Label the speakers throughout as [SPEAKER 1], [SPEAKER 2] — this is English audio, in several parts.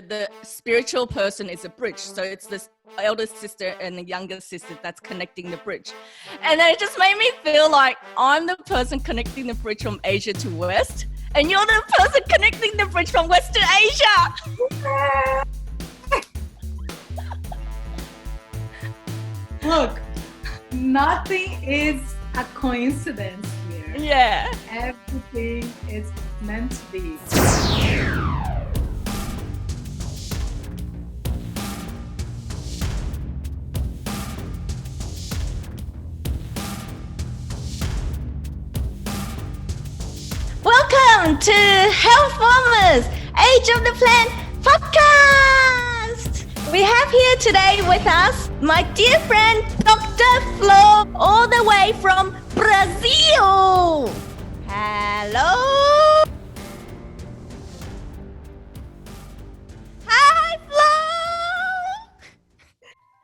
[SPEAKER 1] the spiritual person is a bridge. So it's this elder sister and the younger sister that's connecting the bridge. And it just made me feel like I'm the person connecting the bridge from Asia to West, and you're the person connecting the bridge from West to Asia.
[SPEAKER 2] Look, nothing is a coincidence here.
[SPEAKER 1] Yeah.
[SPEAKER 2] Everything is meant to be.
[SPEAKER 1] Welcome to Health Farmers Age of the Plant podcast. We have here today with us my dear friend Dr. Flor, all the way from Brazil. Hello. Hi, Flor.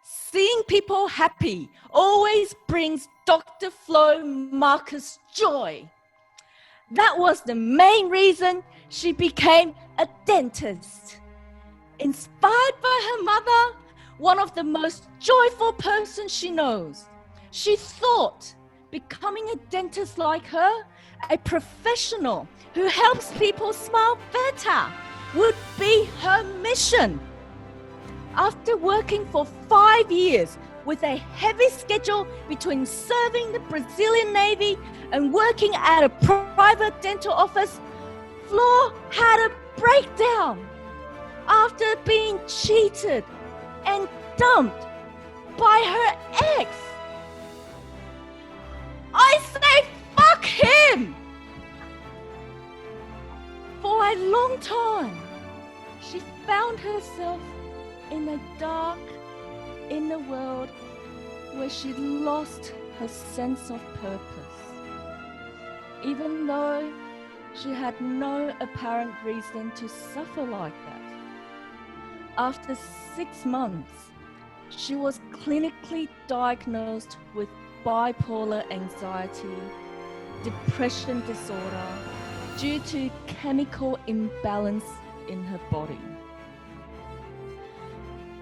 [SPEAKER 1] Seeing people happy always brings Dr. Flor Marques joy. That was the main reason she became a dentist. Inspired by her mother, one of the most joyful persons she knows, she thought becoming a dentist like her, a professional who helps people smile better, would be her mission. After working for 5 years with a heavy schedule between serving the Brazilian Navy and working at a private dental office, Flor had a breakdown after being cheated and dumped by her ex. I say fuck him! For a long time, she found herself in a dark inner world where she lost her sense of purpose. Even though she had no apparent reason to suffer like that. After 6 months, she was clinically diagnosed with bipolar anxiety, depression disorder due to chemical imbalance in her body.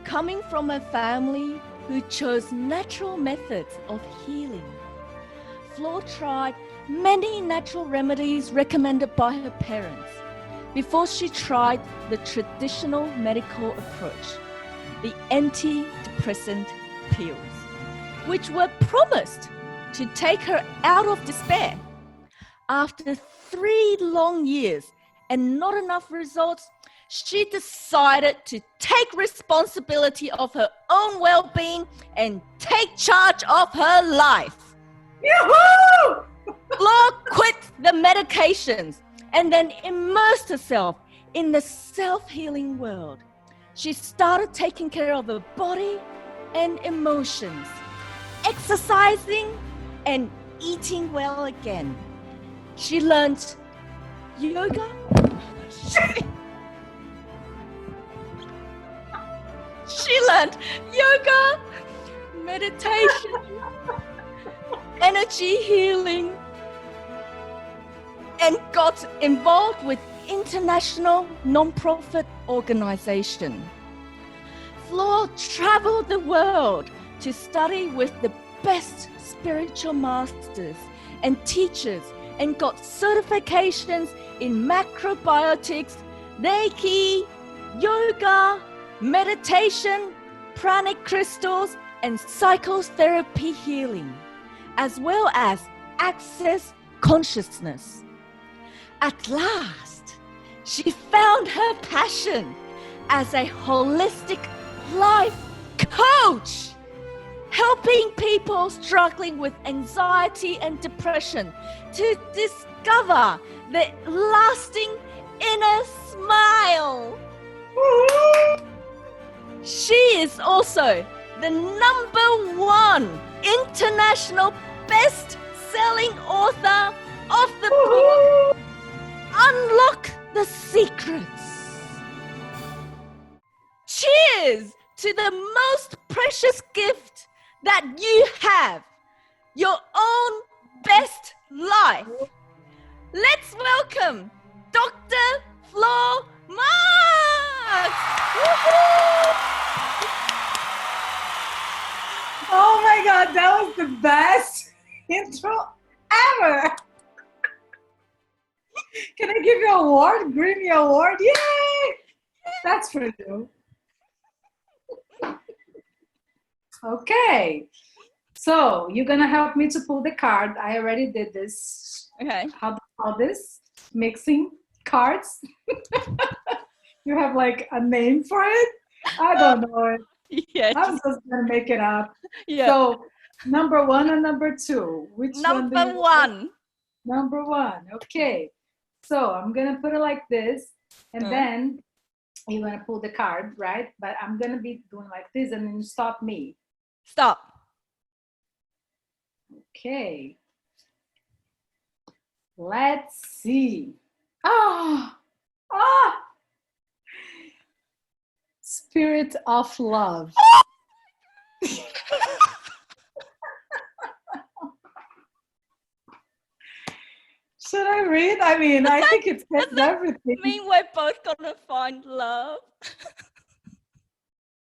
[SPEAKER 1] Coming from a family who chose natural methods of healing, Flor tried many natural remedies recommended by her parents before she tried the traditional medical approach, the antidepressant pills, which were promised to take her out of despair. After 3 long years and not enough results, she decided to take responsibility of her own well-being and take charge of her life.
[SPEAKER 2] Yoo-hoo!
[SPEAKER 1] Flor quit the medications and then immersed herself in the self-healing world. She started taking care of her body and emotions, exercising and eating well again. She learned yoga. She learned yoga, meditation, energy healing, and got involved with international non-profit organization. Flor traveled the world to study with the best spiritual masters and teachers and got certifications in macrobiotics, Reiki, yoga, meditation, Pranic crystals, and psychotherapy healing, as well as access consciousness. At last, she found her passion as a holistic life coach, helping people struggling with anxiety and depression to discover the lasting inner smile. She is also the #1 international best-selling author of the book Unlock the Secrets. Cheers to the most precious gift that you have, your own best life. Let's welcome Dr. Flor Marques.
[SPEAKER 2] That was the best intro ever. Can I give you an award? Grammy award? Yay! That's for you. Okay. So you're gonna help me to pull the card. I already did this.
[SPEAKER 1] Okay.
[SPEAKER 2] How do you call this? Mixing cards. You have like a name for it? I don't know it.
[SPEAKER 1] Yeah.
[SPEAKER 2] I'm just gonna make it up.
[SPEAKER 1] Yeah.
[SPEAKER 2] So number 1 and number 2. Which one do you
[SPEAKER 1] Number one.
[SPEAKER 2] Number 1. Okay. So I'm gonna put it like this, and then you're gonna pull the card, right? But I'm gonna be doing like this, and then you stop me.
[SPEAKER 1] Stop.
[SPEAKER 2] Okay. Let's see. Ah, Spirit of love. Should I read? I mean, I think it says everything.
[SPEAKER 1] I mean, we're both gonna find love.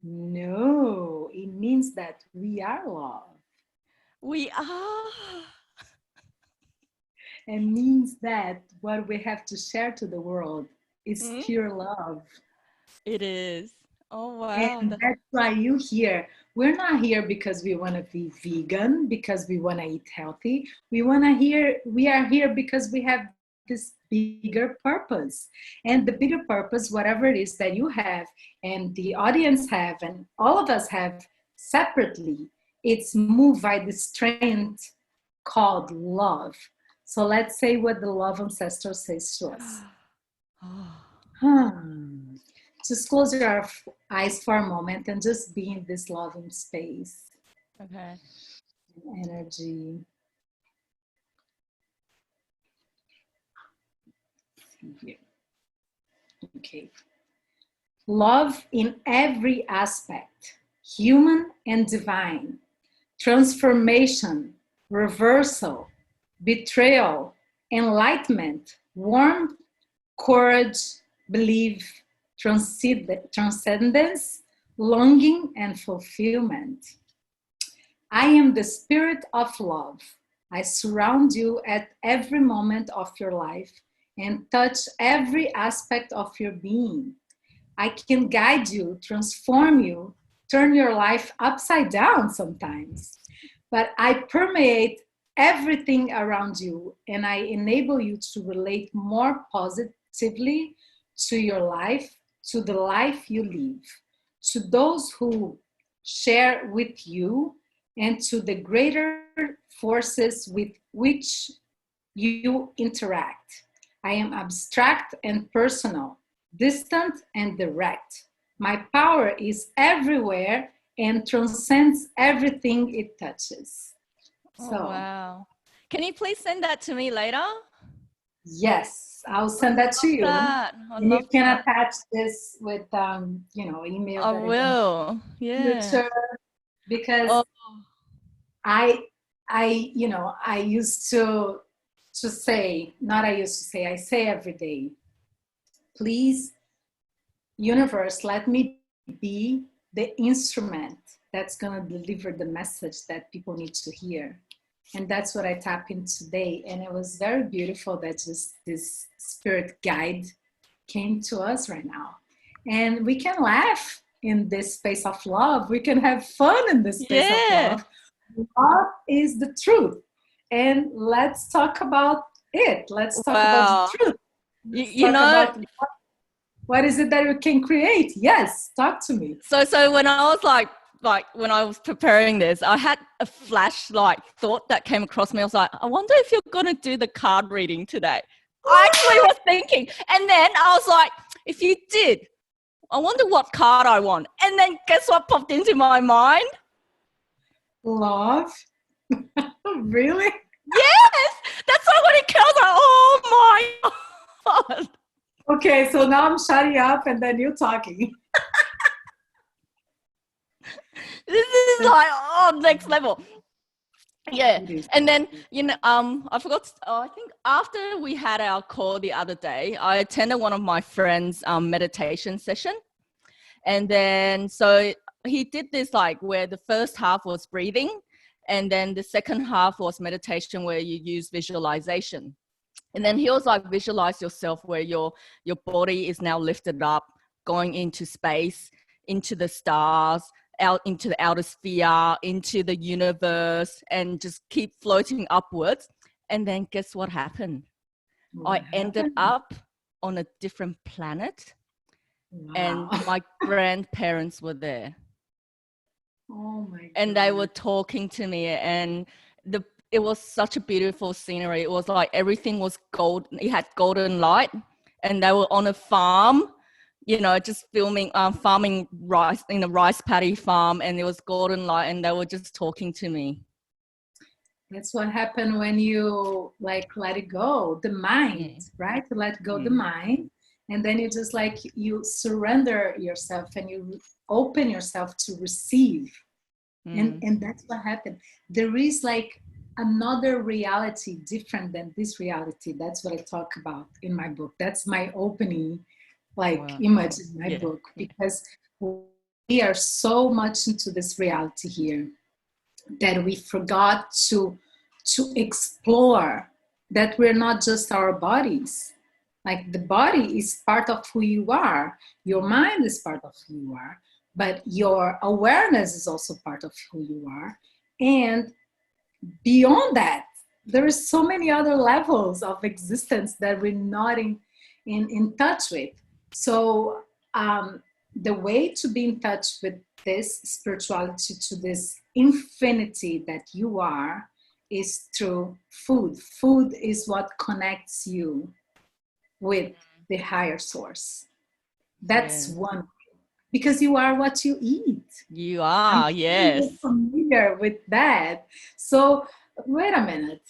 [SPEAKER 2] No, it means that we are love.
[SPEAKER 1] We are.
[SPEAKER 2] It means that what we have to share to the world is pure love.
[SPEAKER 1] It is. Oh, wow.
[SPEAKER 2] And that's why you're here. We're not here because we want to be vegan, because we want to eat healthy. We are here because we have this bigger purpose. And the bigger purpose, whatever it is that you have and the audience have and all of us have separately, it's moved by the strength called love. So let's say what the love ancestor says to us. Just close your eyes for a moment and just be in this loving space.
[SPEAKER 1] Okay.
[SPEAKER 2] Energy. Here. Okay. Love in every aspect, human and divine, transformation, reversal, betrayal, enlightenment, warmth, courage, belief, transcendence, longing, and fulfillment. I am the spirit of love. I surround you at every moment of your life and touch every aspect of your being. I can guide you, transform you, turn your life upside down sometimes. But I permeate everything around you, and I enable you to relate more positively to your life, to the life you live, to those who share with you, and to the greater forces with which you interact. I am abstract and personal, distant and direct. My power is everywhere and transcends everything it touches.
[SPEAKER 1] Oh, wow. Can you please send that to me later?
[SPEAKER 2] Yes, I'll send that to you. And you can attach this with, email.
[SPEAKER 1] I will. Yeah.
[SPEAKER 2] Because I used to say, I say every day, please, universe, let me be the instrument that's going to deliver the message that people need to hear. And that's what I tap in today. And it was very beautiful that just this spirit guide came to us right now. And we can laugh in this space of love. We can have fun in this space of love. Love is the truth. And let's talk about it. Let's talk about the truth.
[SPEAKER 1] You know,
[SPEAKER 2] what is it that you can create? Yes, talk to me.
[SPEAKER 1] So when I was like when I was preparing this, I had a thought that came across me. I was like, I wonder if you're going to do the card reading today. I actually was thinking. And then I was like, if you did, I wonder what card I want. And then guess what popped into my mind?
[SPEAKER 2] Love. Really?
[SPEAKER 1] Yes. That's why when it comes, like, oh my God.
[SPEAKER 2] Okay, so now I'm shutting up and then you're talking.
[SPEAKER 1] This is like, next level. Yeah. And then, I forgot, I think after we had our call the other day, I attended one of my friends' meditation session. And then, so he did this where the first half was breathing. And then the second half was meditation where you use visualization. And then he was like, visualize yourself where your body is now lifted up, going into space, into the stars, out into the outer sphere, into the universe, and just keep floating upwards. And then guess what happened? I ended up on a different planet. Wow. And my grandparents were there.
[SPEAKER 2] Oh my God.
[SPEAKER 1] And they were talking to me, and it was such a beautiful scenery. It was like everything was gold. It had golden light, and they were on a farm, just farming rice in a rice paddy farm, and there was golden light, and they were just talking to me.
[SPEAKER 2] That's what happened when you let it go, the mind, right? To let go the mind. And then you just you surrender yourself and you open yourself to receive. And that's what happened. There is another reality different than this reality. That's what I talk about in my book. That's my opening image in my book, because we are so much into this reality here that we forgot to explore that we're not just our bodies. The body is part of who you are. Your mind is part of who you are. But your awareness is also part of who you are. And beyond that, there is so many other levels of existence that we're not in touch with. So the way to be in touch with this spirituality, to this infinity that you are, is through food. Food is what connects you with the higher source. That's one. Because you are what you eat.
[SPEAKER 1] You are, yes.
[SPEAKER 2] I'm familiar with that. So wait a minute.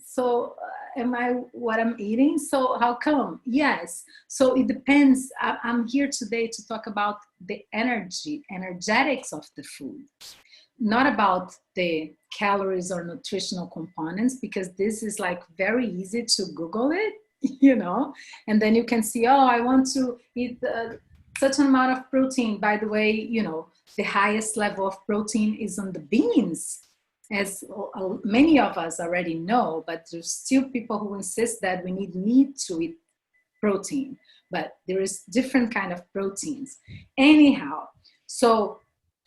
[SPEAKER 2] So am I what I'm eating? So how come? Yes. So it depends. I'm here today to talk about the energetics of the food. Not about the calories or nutritional components, because this is very easy to Google it, and then you can see, I want to eat such an amount of protein. By the way, the highest level of protein is on the beans, as many of us already know, but there's still people who insist that we need meat to eat protein, but there is different kind of proteins. Anyhow, so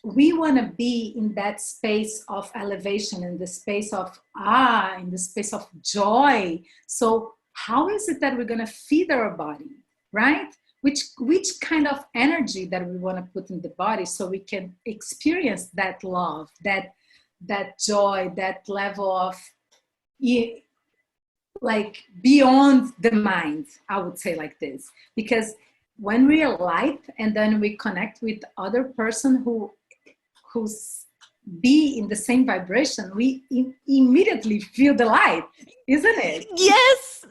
[SPEAKER 2] we want to be in that space of elevation, in the space of in the space of joy. So how is it that we're going to feed our body, right? Which kind of energy that we want to put in the body so we can experience that love, that joy, that level of beyond the mind, I would say this. Because when we are light and then we connect with other person who's be in the same vibration, we immediately feel the light, isn't it?
[SPEAKER 1] Yes.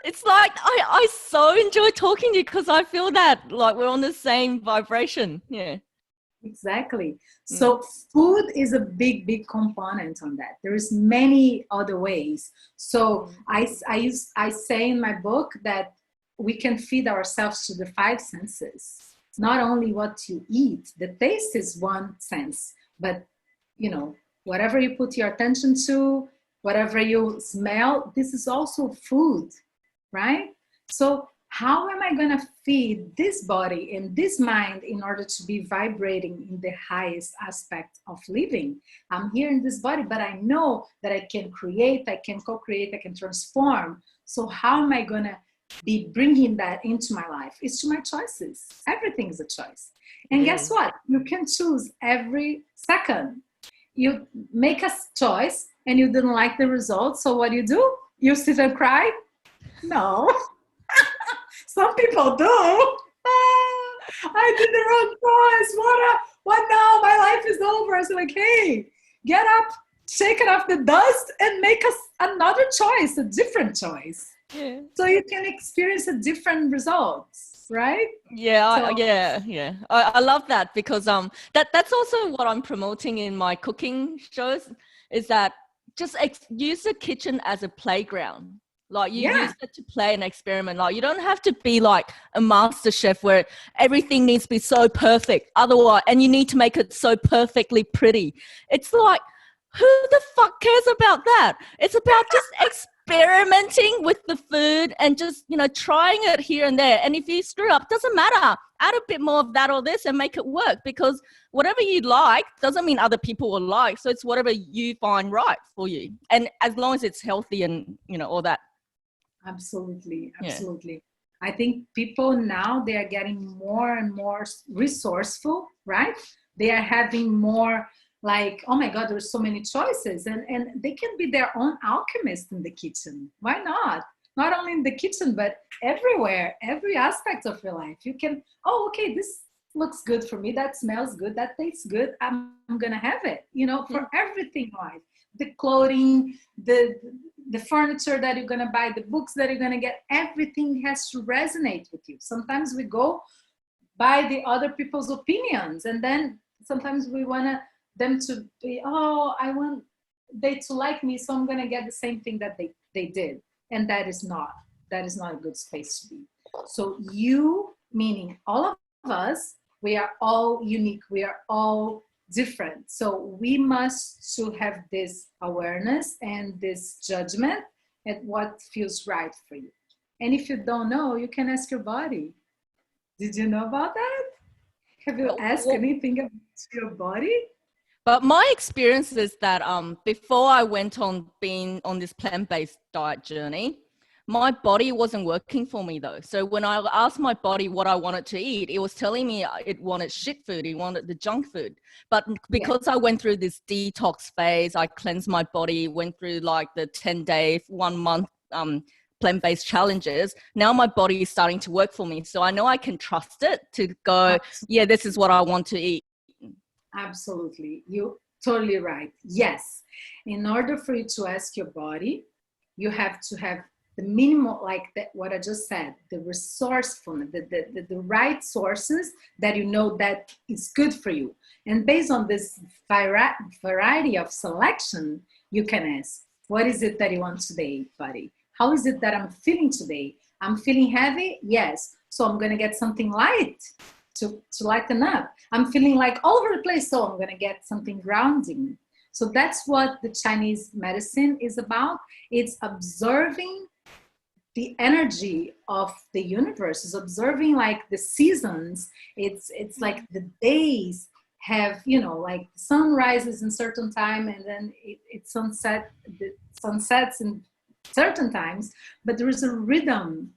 [SPEAKER 1] It's I so enjoy talking to you because I feel that we're on the same vibration. Yeah.
[SPEAKER 2] Exactly. So food is a big component on that. There is many other ways. So I say in my book that we can feed ourselves to the 5 senses. Not only what you eat, the taste is one sense, but whatever you put your attention to, whatever you smell, this is also food, right? So how am I going to feed this body and this mind in order to be vibrating in the highest aspect of living? I'm here in this body, but I know that I can create, I can co-create, I can transform. So how am I going to be bringing that into my life? It's to my choices. Everything is a choice. And guess what? You can choose every second. You make a choice and you didn't like the results. So what do? You sit and cry? No. Some people do. I did the wrong choice. What now? My life is over. It's hey, get up, shake it off the dust and make another choice, a different choice. Yeah. So you can experience a different results, right?
[SPEAKER 1] Yeah, I love that because that's also what I'm promoting in my cooking shows, is that just use the kitchen as a playground. Use it to play and experiment. You don't have to be like a master chef where everything needs to be so perfect. Otherwise, and you need to make it so perfectly pretty. It's Who the fuck cares about that? It's about just experimenting with the food and just, trying it here and there. And if you screw up, doesn't matter. Add a bit more of that or this and make it work, because whatever you like doesn't mean other people will like. So it's whatever you find right for you. And as long as it's healthy and, all that.
[SPEAKER 2] Absolutely.
[SPEAKER 1] Yeah.
[SPEAKER 2] I think people now, they are getting more and more resourceful, right? They are having more like, oh my God, there's so many choices, and they can be their own alchemist in the kitchen. Why not? Not only in the kitchen, but everywhere, every aspect of your life. You can, oh, okay, this looks good for me. That smells good. That tastes good. I'm going to have it, for everything in life. The clothing, the furniture that you're going to buy, the books that you're going to get, everything has to resonate with you. Sometimes we go by the other people's opinions, and then sometimes we want them to be, oh, I want they to like me, so I'm going to get the same thing that they did. And that is not a good space to be. So you, meaning all of us, we are all unique. We are all different. So we must to have this awareness and this judgment at what feels right for you. And if you don't know, you can ask your body. Did you know about that? Have you asked anything about your body?
[SPEAKER 1] But my experience is that before I went on being on this plant-based diet journey, my body wasn't working for me though. So when I asked my body what I wanted to eat, it was telling me it wanted shit food. It wanted the junk food. But because I went through this detox phase, I cleansed my body, went through like the 10-day, 1 month plant-based challenges. Now my body is starting to work for me. So I know I can trust it to go, yeah, this is what I want to eat.
[SPEAKER 2] Absolutely. You're totally right. Yes. In order for you to ask your body, you have to have the minimum, like what I just said, the resourcefulness, the right sources that that is good for you. And based on this variety of selection, you can ask, what is it that you want today, buddy? How is it that I'm feeling today? I'm feeling heavy? Yes. So I'm going to get something light to lighten up. I'm feeling like all over the place, so I'm going to get something grounding. So that's what the Chinese medicine is about. It's observing the energy of the universe, is observing like the seasons. It's like the days have, like the sun rises in certain time, and then it sunsets in certain times, but there is a rhythm.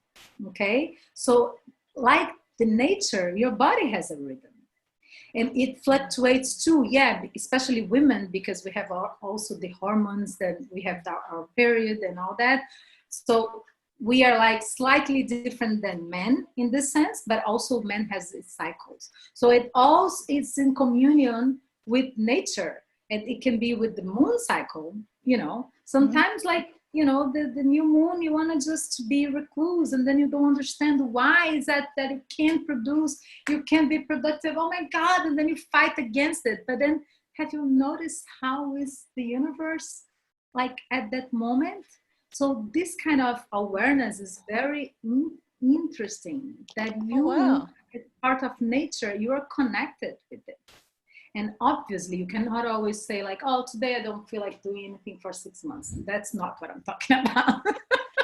[SPEAKER 2] Okay, so like the nature, your body has a rhythm, and it fluctuates too. Yeah, especially women, because we have also the hormones, that we have our period and all that. So we are like slightly different than men in this sense, but also men has its cycles. So it's in communion with nature, and it can be with the moon cycle. Sometimes like, the new moon, you want to just be recluse, and then you don't understand why is that you can't produce, you can't be productive. Oh my God. And then you fight against it. But then have you noticed how is the universe like at that moment? So this kind of awareness is very interesting, that you, as part of nature, you are connected with it. And obviously, you cannot always say like, oh, today I don't feel like doing anything for 6 months. That's not what I'm talking about.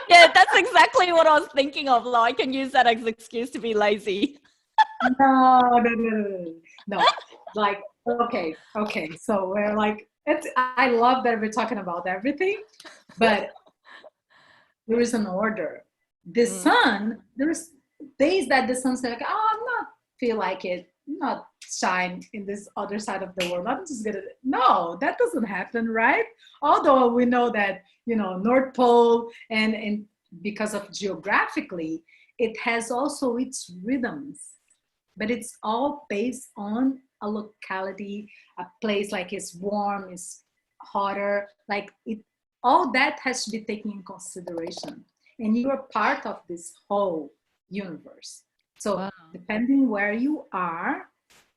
[SPEAKER 1] Yeah, that's exactly what I was thinking of. Like, I can use that as an excuse to be lazy.
[SPEAKER 2] No. Like, okay. So we're like, I love that we're talking about everything, but there is an order. The sun, there's days that the sun says, like, oh, I'm not feel like it. Not shine in this other side of the world. I'm just gonna, no, that doesn't happen, right? Although we know that, North Pole and because of geographically, it has also its rhythms, but it's all based on a locality, a place, like it's warm, it's hotter, like it, all that has to be taken in consideration. And you are part of this whole universe. So depending where you are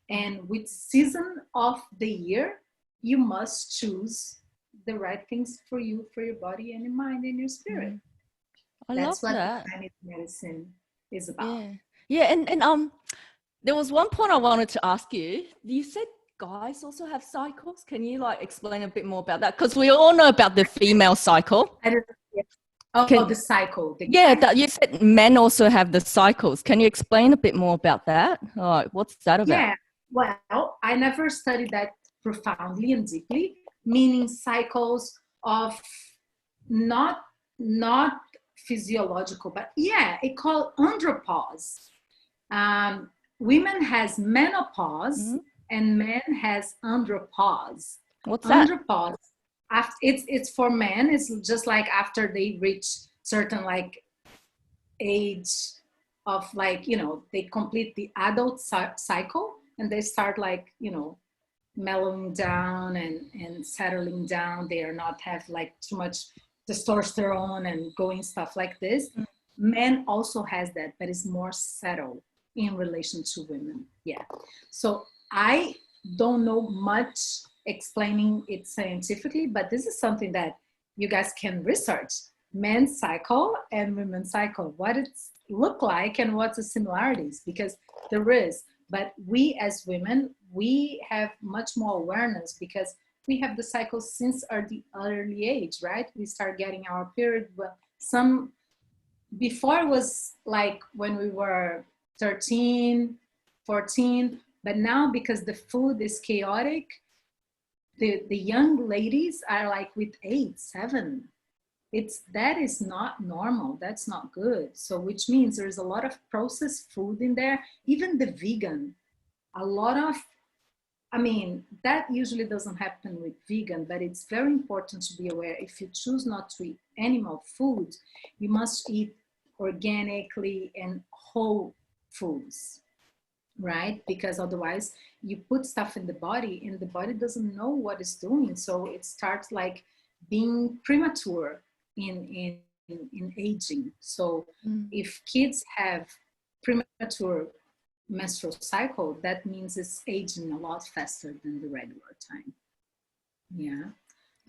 [SPEAKER 2] and which season of the year, you must choose the right things for you, for your body and your mind and your spirit. That's what the Chinese medicine is about.
[SPEAKER 1] Yeah. And there was one point I wanted to ask you. You said guys also have cycles? Can you like explain a bit more about that? Because we all know about the female cycle.
[SPEAKER 2] I don't, oh, the cycle.
[SPEAKER 1] You said men also have the cycles. Can you explain a bit more about that? What's that about?
[SPEAKER 2] Yeah, well, I never studied that profoundly and deeply, meaning cycles of not physiological, but yeah, it called andropause. Women has menopause and men has andropause.
[SPEAKER 1] What's that?
[SPEAKER 2] Andropause, it's for men. It's just like after they reach certain like age of like, you know, they complete the adult cycle and they start like, you know, mellowing down and settling down. They are not have like too much testosterone and going stuff like this. Men also has that, but it's more settled in relation to women. Yeah. So I don't know much explaining it scientifically, but this is something that you guys can research. Men's cycle and women's cycle, what it look like and what's the similarities, because there is. But we as women, we have much more awareness because we have the cycle since the early age, right? We start getting our period. Well, some before it was like when we were 13, 14, but now because the food is chaotic, the young ladies are like with 8, 7. That is not normal. That's not good. So which means there's a lot of processed food in there, even the vegan, a lot of, I mean, that usually doesn't happen with vegan, but it's very important to be aware. If you choose not to eat animal food, you must eat organically and whole foods, right? Because otherwise you put stuff in the body and the body doesn't know what it's doing. So it starts like being premature in aging. So if kids have premature menstrual cycle, that means it's aging a lot faster than the regular time. Yeah.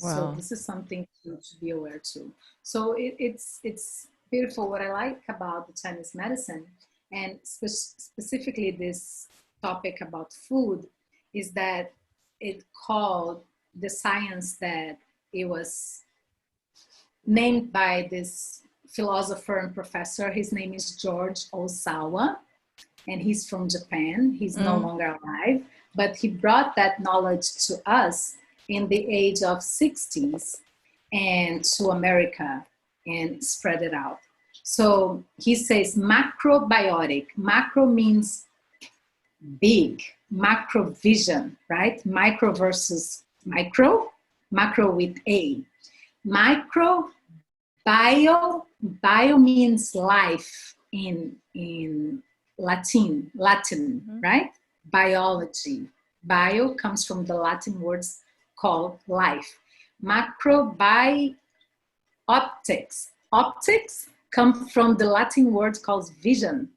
[SPEAKER 2] Wow. So this is something to be aware too. So it's beautiful. What I like about the Chinese medicine and specifically this topic about food is that it called the science that it was named by this philosopher and professor. His name is George Osawa, and he's from Japan. He's no longer alive, but he brought that knowledge to us in the age of 60s and to America and spread it out. So he says macrobiotic. Macro means big, macro vision, right? Micro versus micro, macro with A. Micro bio means life in Latin, right? Biology. Bio comes from the Latin words called life. Macrobiotics. Optics come from the Latin word called vision.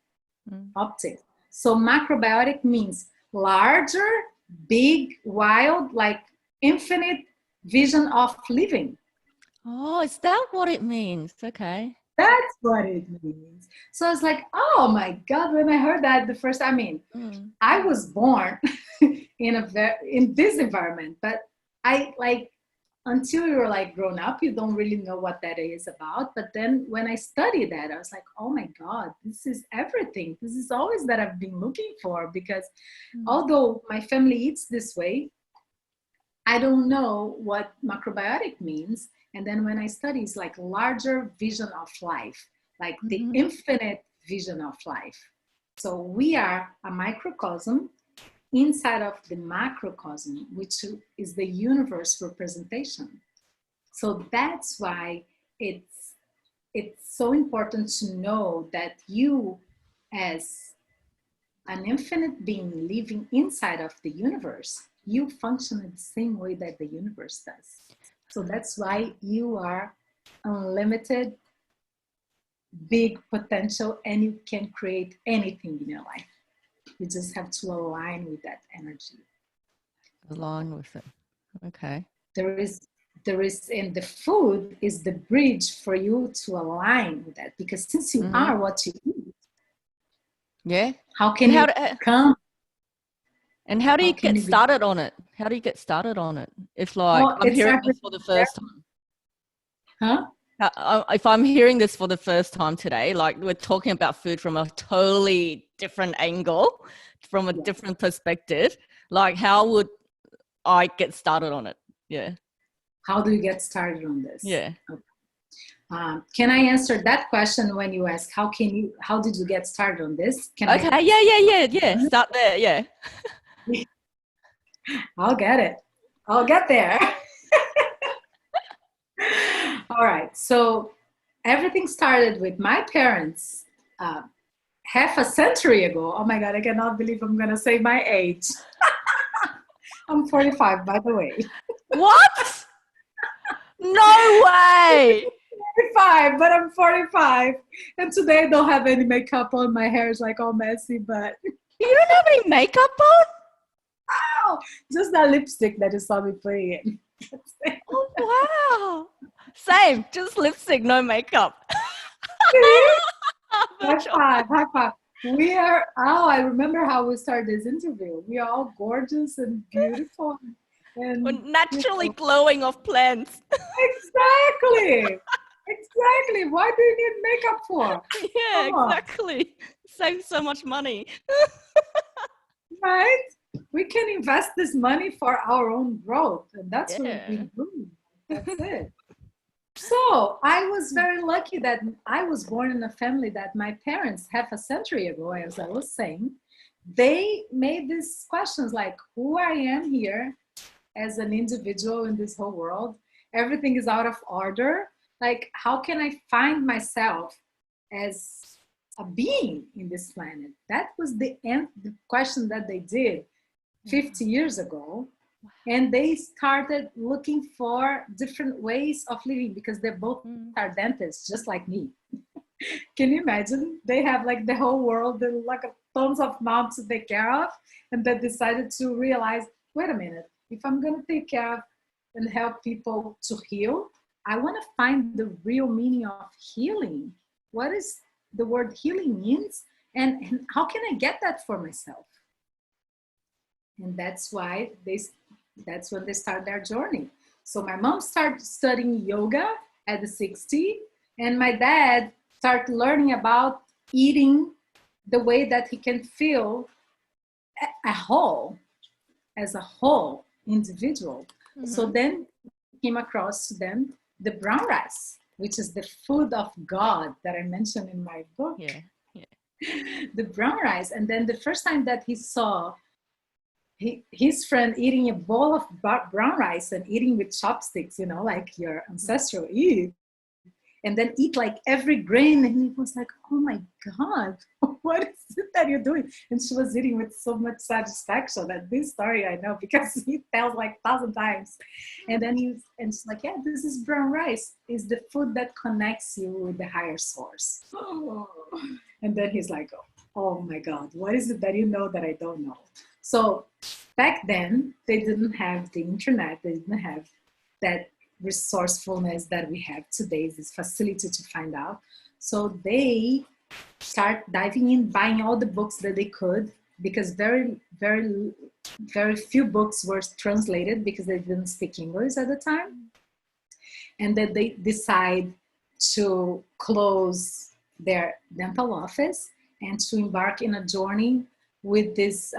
[SPEAKER 2] Optics. So macrobiotic means larger, big, wild, like infinite vision of living.
[SPEAKER 1] Oh, is that what it means? Okay.
[SPEAKER 2] That's what it means. So I was like, oh my God, when I heard that the first, I mean, I was born in this environment, but I like, until you're like grown up, you don't really know what that is about. But then when I studied that, I was like, oh my God, this is everything. This is always that I've been looking for, because although my family eats this way, I don't know what macrobiotic means. And then when I study, it's like larger vision of life, like the infinite vision of life. So we are a microcosm inside of the macrocosm, which is the universe representation. So that's why it's so important to know that you, as an infinite being living inside of the universe, you function in the same way that the universe does. So that's why you are unlimited, big potential, and you can create anything in your life. You just have to align with that energy.
[SPEAKER 1] Align with it. Okay.
[SPEAKER 2] There is, and the food is the bridge for you to align with that, because since you are what you eat,
[SPEAKER 1] yeah,
[SPEAKER 2] how can you come?
[SPEAKER 1] And how do
[SPEAKER 2] How
[SPEAKER 1] you
[SPEAKER 2] can
[SPEAKER 1] get
[SPEAKER 2] you be?
[SPEAKER 1] started on it? How do you get started on it? If like
[SPEAKER 2] Oh,
[SPEAKER 1] I'm
[SPEAKER 2] it
[SPEAKER 1] hearing
[SPEAKER 2] started
[SPEAKER 1] this for the first time.
[SPEAKER 2] huh?
[SPEAKER 1] If I'm hearing this for the first time today, like we're talking about food from a totally different angle, from a
[SPEAKER 2] Yeah.
[SPEAKER 1] different perspective, like how would I get started on it? Yeah.
[SPEAKER 2] How do you get started on this?
[SPEAKER 1] Yeah.
[SPEAKER 2] Okay. Can I answer that question when you ask how did you get started on this? Can I?
[SPEAKER 1] Okay. Yeah. Start there. Yeah.
[SPEAKER 2] I'll get it. I'll get there. All right. So everything started with my parents uh, half a century ago. Oh my God, I cannot believe I'm going to say my age. I'm 45, by the way.
[SPEAKER 1] What? No way.
[SPEAKER 2] 45, but I'm 45. And today I don't have any makeup on. My hair is like all messy, but
[SPEAKER 1] You don't have any makeup on?
[SPEAKER 2] oh, just that lipstick that you saw me putting in. That's it.
[SPEAKER 1] Oh, wow. Same. Just lipstick, no makeup.
[SPEAKER 2] High
[SPEAKER 1] Virtual.
[SPEAKER 2] five, high five. We are, oh, I remember how we started this interview. We are all gorgeous and beautiful.
[SPEAKER 1] We're
[SPEAKER 2] And, you
[SPEAKER 1] naturally
[SPEAKER 2] know,
[SPEAKER 1] glowing off plants.
[SPEAKER 2] exactly. Exactly. Why do you need makeup for?
[SPEAKER 1] Yeah,
[SPEAKER 2] Come on,
[SPEAKER 1] exactly. Save so much money.
[SPEAKER 2] right? We can invest this money for our own growth. And that's what we've
[SPEAKER 1] Yeah.
[SPEAKER 2] been doing. That's it. So I was very lucky that I was born in a family that my parents, half a century ago, as I was saying, they made these questions like who I am here as an individual in this whole world. Everything is out of order. Like, how can I find myself as a being in this planet? That was the question that they did 50 years ago. And they started looking for different ways of living because they both are dentists, just like me. Can you imagine? They have like the whole world, like tons of mouths to take care of, and they decided to realize, wait a minute, if I'm going to take care of and help people to heal, I want to find the real meaning of healing. What is the word healing means, and how can I get that for myself? And that's why that's when they start their journey. So my mom started studying yoga at the 60, and my dad started learning about eating the way that he can feel a whole, as a whole individual. Mm-hmm. So then came across to them the brown rice, which is the food of God that I mentioned in my book.
[SPEAKER 1] Yeah.
[SPEAKER 2] The brown rice. And then the first time that he saw his friend eating a bowl of brown rice and eating with chopsticks, you know, like your ancestral eat, and then eat like every grain. And he was like, oh my God, what is it that you're doing? And she was eating with so much satisfaction. That this story I know because he tells like 1,000 times. And then and she's like, yeah, this is brown rice. It's the food that connects you with the higher source. Oh. And then he's like, oh my God, what is it that you know that I don't know? So back then, they didn't have the internet. They didn't have that resourcefulness that we have today, this facility to find out. So they start diving in, buying all the books that they could, because very, very, very few books were translated because they didn't speak English at the time. And then they decide to close their dental office and to embark in a journey with this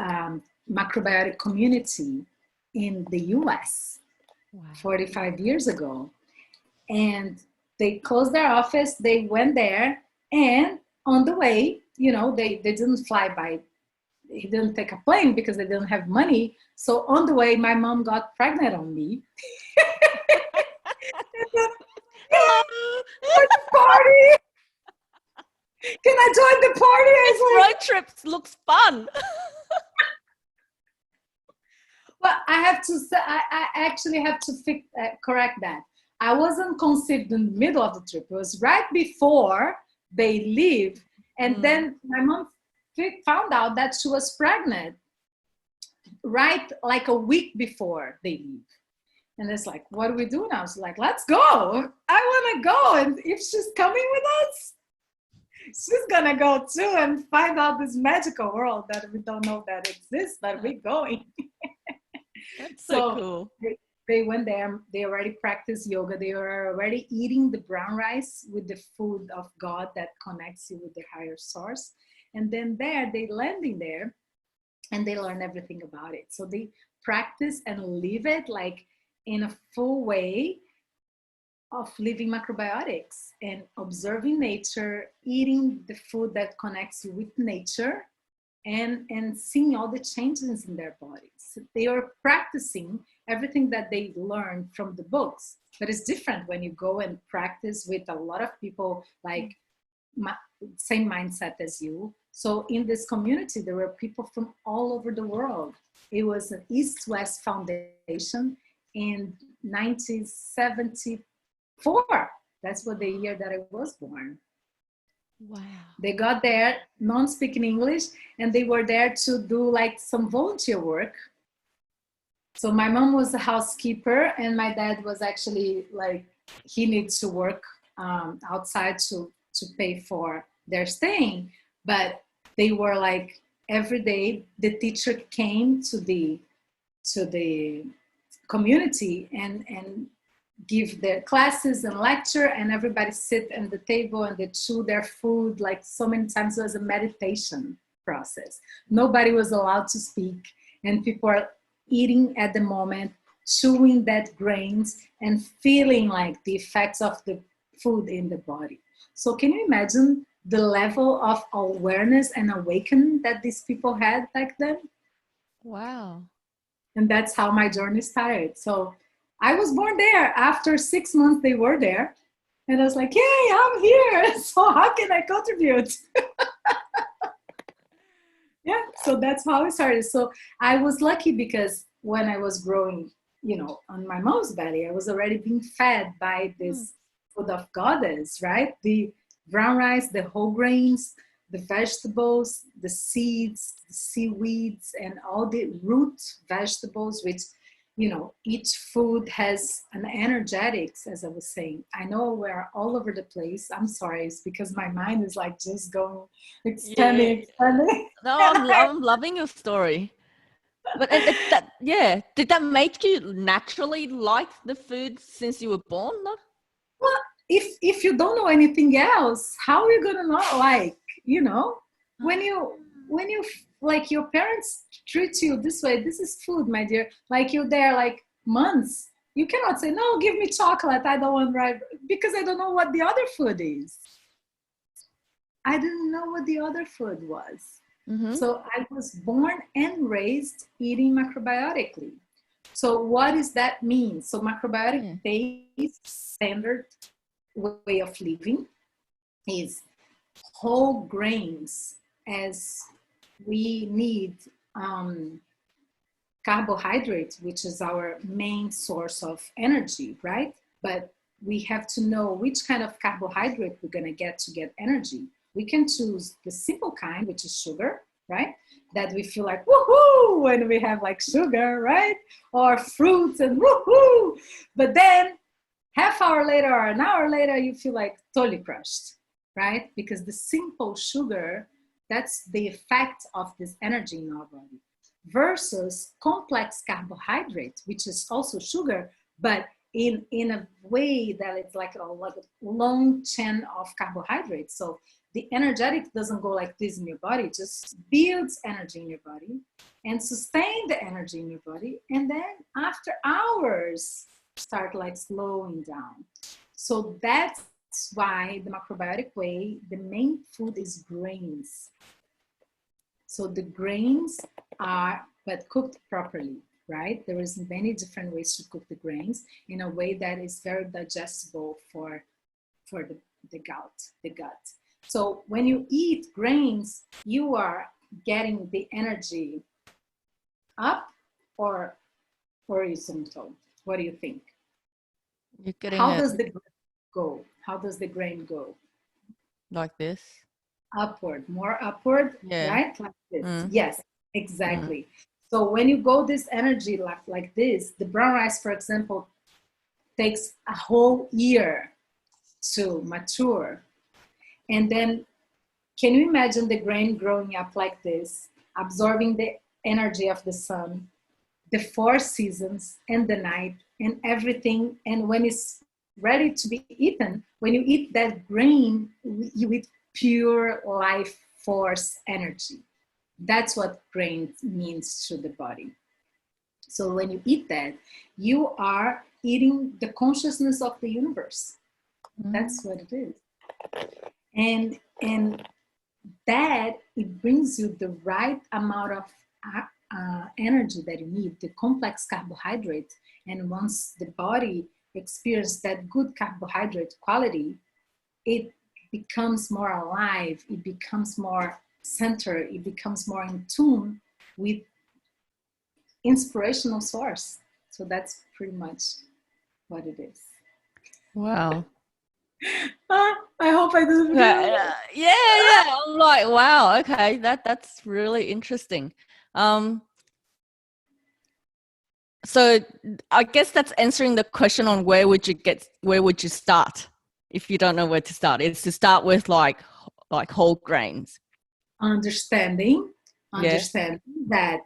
[SPEAKER 2] macrobiotic community in the US 45 years ago. And they closed their office, they went there, and on the way, you know, they didn't fly by, he didn't take a plane because they didn't have money. So on the way, my mom got pregnant on me. Party! Can I join the party?
[SPEAKER 1] This road trip looks fun.
[SPEAKER 2] Well, I have to say, I actually have to correct that. I wasn't conceived in the middle of the trip. It was right before they leave. And then my mom found out that she was pregnant right like a week before they leave. And it's like, what do we do now? She's like, let's go. I want to go. And if she's coming with us, She's gonna go too and find out this magical world that we don't know that exists, but we're going.
[SPEAKER 1] That's so
[SPEAKER 2] So
[SPEAKER 1] cool.
[SPEAKER 2] they went there, they already practiced yoga, they were already eating the brown rice with the food of God that connects you with the higher source. And then there, they landing there and they learn everything about it. So they practice and live it like in a full way of living macrobiotics and observing nature, eating the food that connects you with nature, and seeing all the changes in their bodies. They are practicing everything that they learned from the books, but it's different when you go and practice with a lot of people like same mindset as you. So in this community, there were people from all over the world. It was an East-West Foundation in 1974. That's what the year that I was born.
[SPEAKER 1] Wow.
[SPEAKER 2] They got there, non-speaking English, and they were there to do like some volunteer work. So my mom was a housekeeper, and my dad was actually like, he needs to work outside to pay for their staying. But they were like, every day the teacher came to the community and give their classes and lecture, and everybody sit at the table and they chew their food like so many times. It was a meditation process. Nobody was allowed to speak, and people are eating at the moment, chewing that grains and feeling like the effects of the food in the body. So can you imagine the level of awareness and awakening that these people had back then?
[SPEAKER 1] Wow.
[SPEAKER 2] And that's how my journey started. So I was born there. After 6 months, they were there. And I was like, yay, I'm here. So how can I contribute? Yeah, so that's how it started. So I was lucky because when I was growing, you know, on my mom's belly, I was already being fed by this food of goddess, right? The brown rice, the whole grains, the vegetables, the seeds, the seaweeds, and all the root vegetables, which, you know, each food has an energetics, as I was saying. I know we're all over the place. I'm sorry, it's because my mind is like just going expanding.
[SPEAKER 1] No, I'm loving your story. But did that make you naturally like the food since you were born? No?
[SPEAKER 2] Well, if you don't know anything else, how are you gonna know? Like, you know, when you like your parents treat you this way, this is food, my dear. Like you're there like months. You cannot say, no, give me chocolate. I don't want right because I don't know what the other food is. I didn't know what the other food was.
[SPEAKER 1] Mm-hmm.
[SPEAKER 2] So I was born and raised eating macrobiotically. So what does that mean? So macrobiotic based standard way of living is whole grains, as we need carbohydrates, which is our main source of energy, right? But we have to know which kind of carbohydrate we're going to get energy. We can choose the simple kind, which is sugar, right? That we feel like woohoo when we have like sugar, right? Or fruits and woohoo. But then half hour later or an hour later, you feel like totally crushed, right? Because the simple sugar, that's the effect of this energy in our body, versus complex carbohydrates, which is also sugar, but in a way that it's like a long chain of carbohydrates. So the energetic doesn't go like this in your body, it just builds energy in your body and sustain the energy in your body. And then after hours, start like slowing down. So that's why the macrobiotic way, the main food is grains. So the grains are, but cooked properly, right? There is many different ways to cook the grains in a way that is very digestible for the gut. So when you eat grains, you are getting the energy up or horizontal. What do you think?
[SPEAKER 1] You're getting
[SPEAKER 2] How does the grain go? How does the grain go?
[SPEAKER 1] like this?
[SPEAKER 2] Upward, more upward, right? Like this. Yes, exactly. So when you go this energy like this, the brown rice, for example, takes a whole year to mature. And then can you imagine the grain growing up like this, absorbing the energy of the sun, the four seasons and the night and everything? And when it's ready to be eaten, when you eat that grain, you eat pure life force energy. That's what grain means to the body. So when you eat that, you are eating the consciousness of the universe. That's what it is. And that, it brings you the right amount of energy that you need, the complex carbohydrate. And once the body experiences that good carbohydrate quality, it becomes more alive, it becomes more centered, it becomes more in tune with inspirational source. So that's pretty much what it is.
[SPEAKER 1] Wow.
[SPEAKER 2] I hope I didn't.
[SPEAKER 1] Yeah. I'm like, wow. Okay, that's really interesting. So I guess that's answering the question on where would you start if you don't know where to start. It's to start with like whole grains.
[SPEAKER 2] Understanding that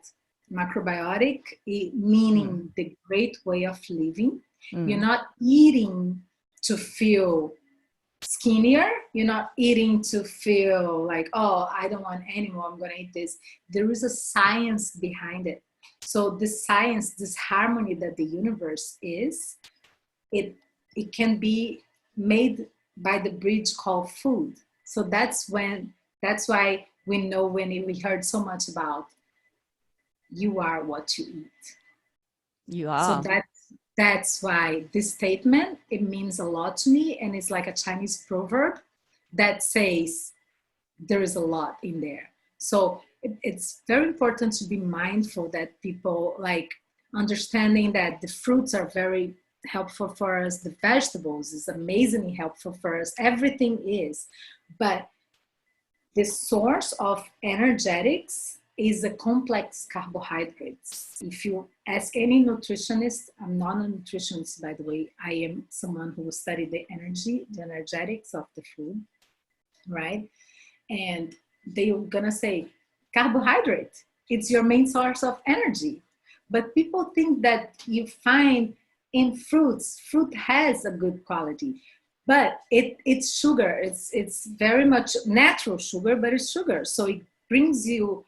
[SPEAKER 2] macrobiotic, meaning the great way of living. You're not eating to feel skinnier. You're not eating to feel like, oh, I don't want anymore, I'm going to eat this. There is a science behind it. So this science, this harmony that the universe is, it can be made by the bridge called food. So that's why we know, when we heard so much about you are what you eat.
[SPEAKER 1] You are.
[SPEAKER 2] So that's why this statement, it means a lot to me. And it's like a Chinese proverb that says there is a lot in there. So it's very important to be mindful that people, like, understanding that the fruits are very helpful for us, the vegetables is amazingly helpful for us, everything is. But the source of energetics is a complex carbohydrates. If you ask any nutritionist, I'm not a nutritionist, by the way, I am someone who studied the energetics of the food, right? And they're gonna say, carbohydrate, it's your main source of energy. But people think that you find in fruit has a good quality, but it's sugar. It's very much natural sugar, but it's sugar. So it brings you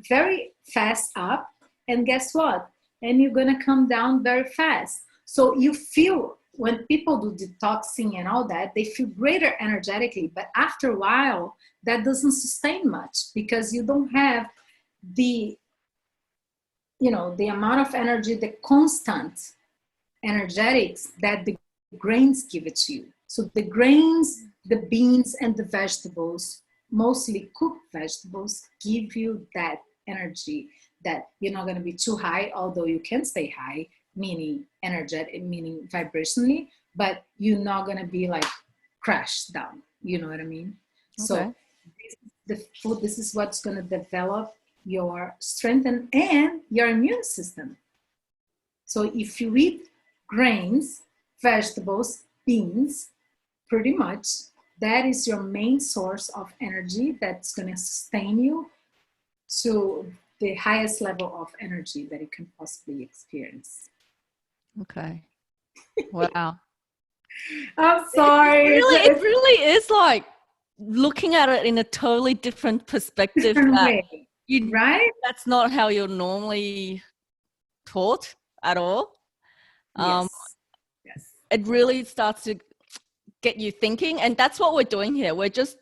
[SPEAKER 2] very fast up, and guess what? And you're gonna come down very fast. So you feel, when people do detoxing and all that, they feel greater energetically, but after a while, that doesn't sustain much, because you don't have the amount of energy, the constant energetics that the grains give it to you. So the grains, the beans, and the vegetables, mostly cooked vegetables, give you that energy that you're not going to be too high, although you can stay high, meaning energetic, meaning vibrationally, but you're not going to be like crashed down. You know what I mean? Okay. So the food, this is what's going to develop your strength and your immune system. So if you eat grains, vegetables, beans, pretty much that is your main source of energy that's going to sustain you to the highest level of energy that you can possibly experience.
[SPEAKER 1] Okay. Wow.
[SPEAKER 2] I'm sorry.
[SPEAKER 1] It really is like looking at it in a totally different perspective.
[SPEAKER 2] Different way, right?
[SPEAKER 1] That's not how you're normally taught at all.
[SPEAKER 2] Yes.
[SPEAKER 1] It really starts to get you thinking, and that's what we're doing here. We're just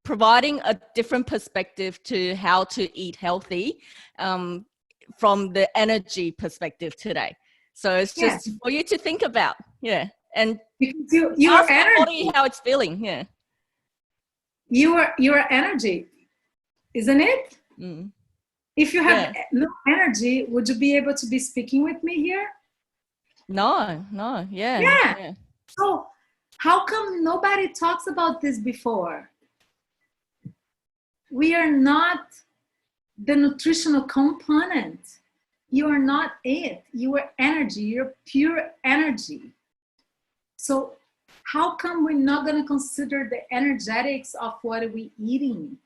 [SPEAKER 1] providing a different perspective to how to eat healthy from the energy perspective today. So it's just for you to think about, and
[SPEAKER 2] because your energy,
[SPEAKER 1] body how it's feeling,
[SPEAKER 2] your energy, isn't it? If you have no energy, would you be able to be speaking with me here?
[SPEAKER 1] No, yeah.
[SPEAKER 2] So how come nobody talks about this before? We are not the nutritional component. You are not it. You are energy. You're pure energy. So How come we're not going to consider the energetics of what we're eating?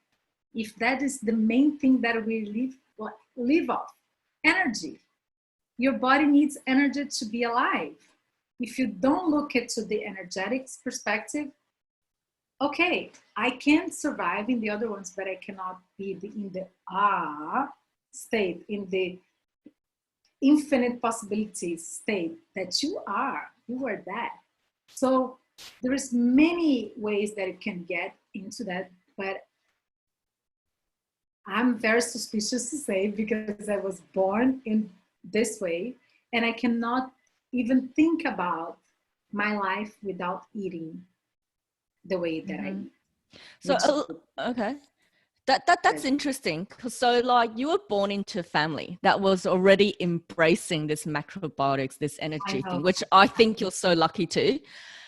[SPEAKER 2] If that is the main thing that we live off, energy. Your body needs energy to be alive. If you don't look into the energetics perspective, okay, I can survive in the other ones, but I cannot be in the state, in the infinite possibilities state that you are that. So there is many ways that it can get into that, but I'm very suspicious to say, because I was born in this way, and I cannot even think about my life without eating the way that I eat.
[SPEAKER 1] So, okay. That's interesting. So like you were born into a family that was already embracing this macrobiotics, this energy thing, which I think you're so lucky to.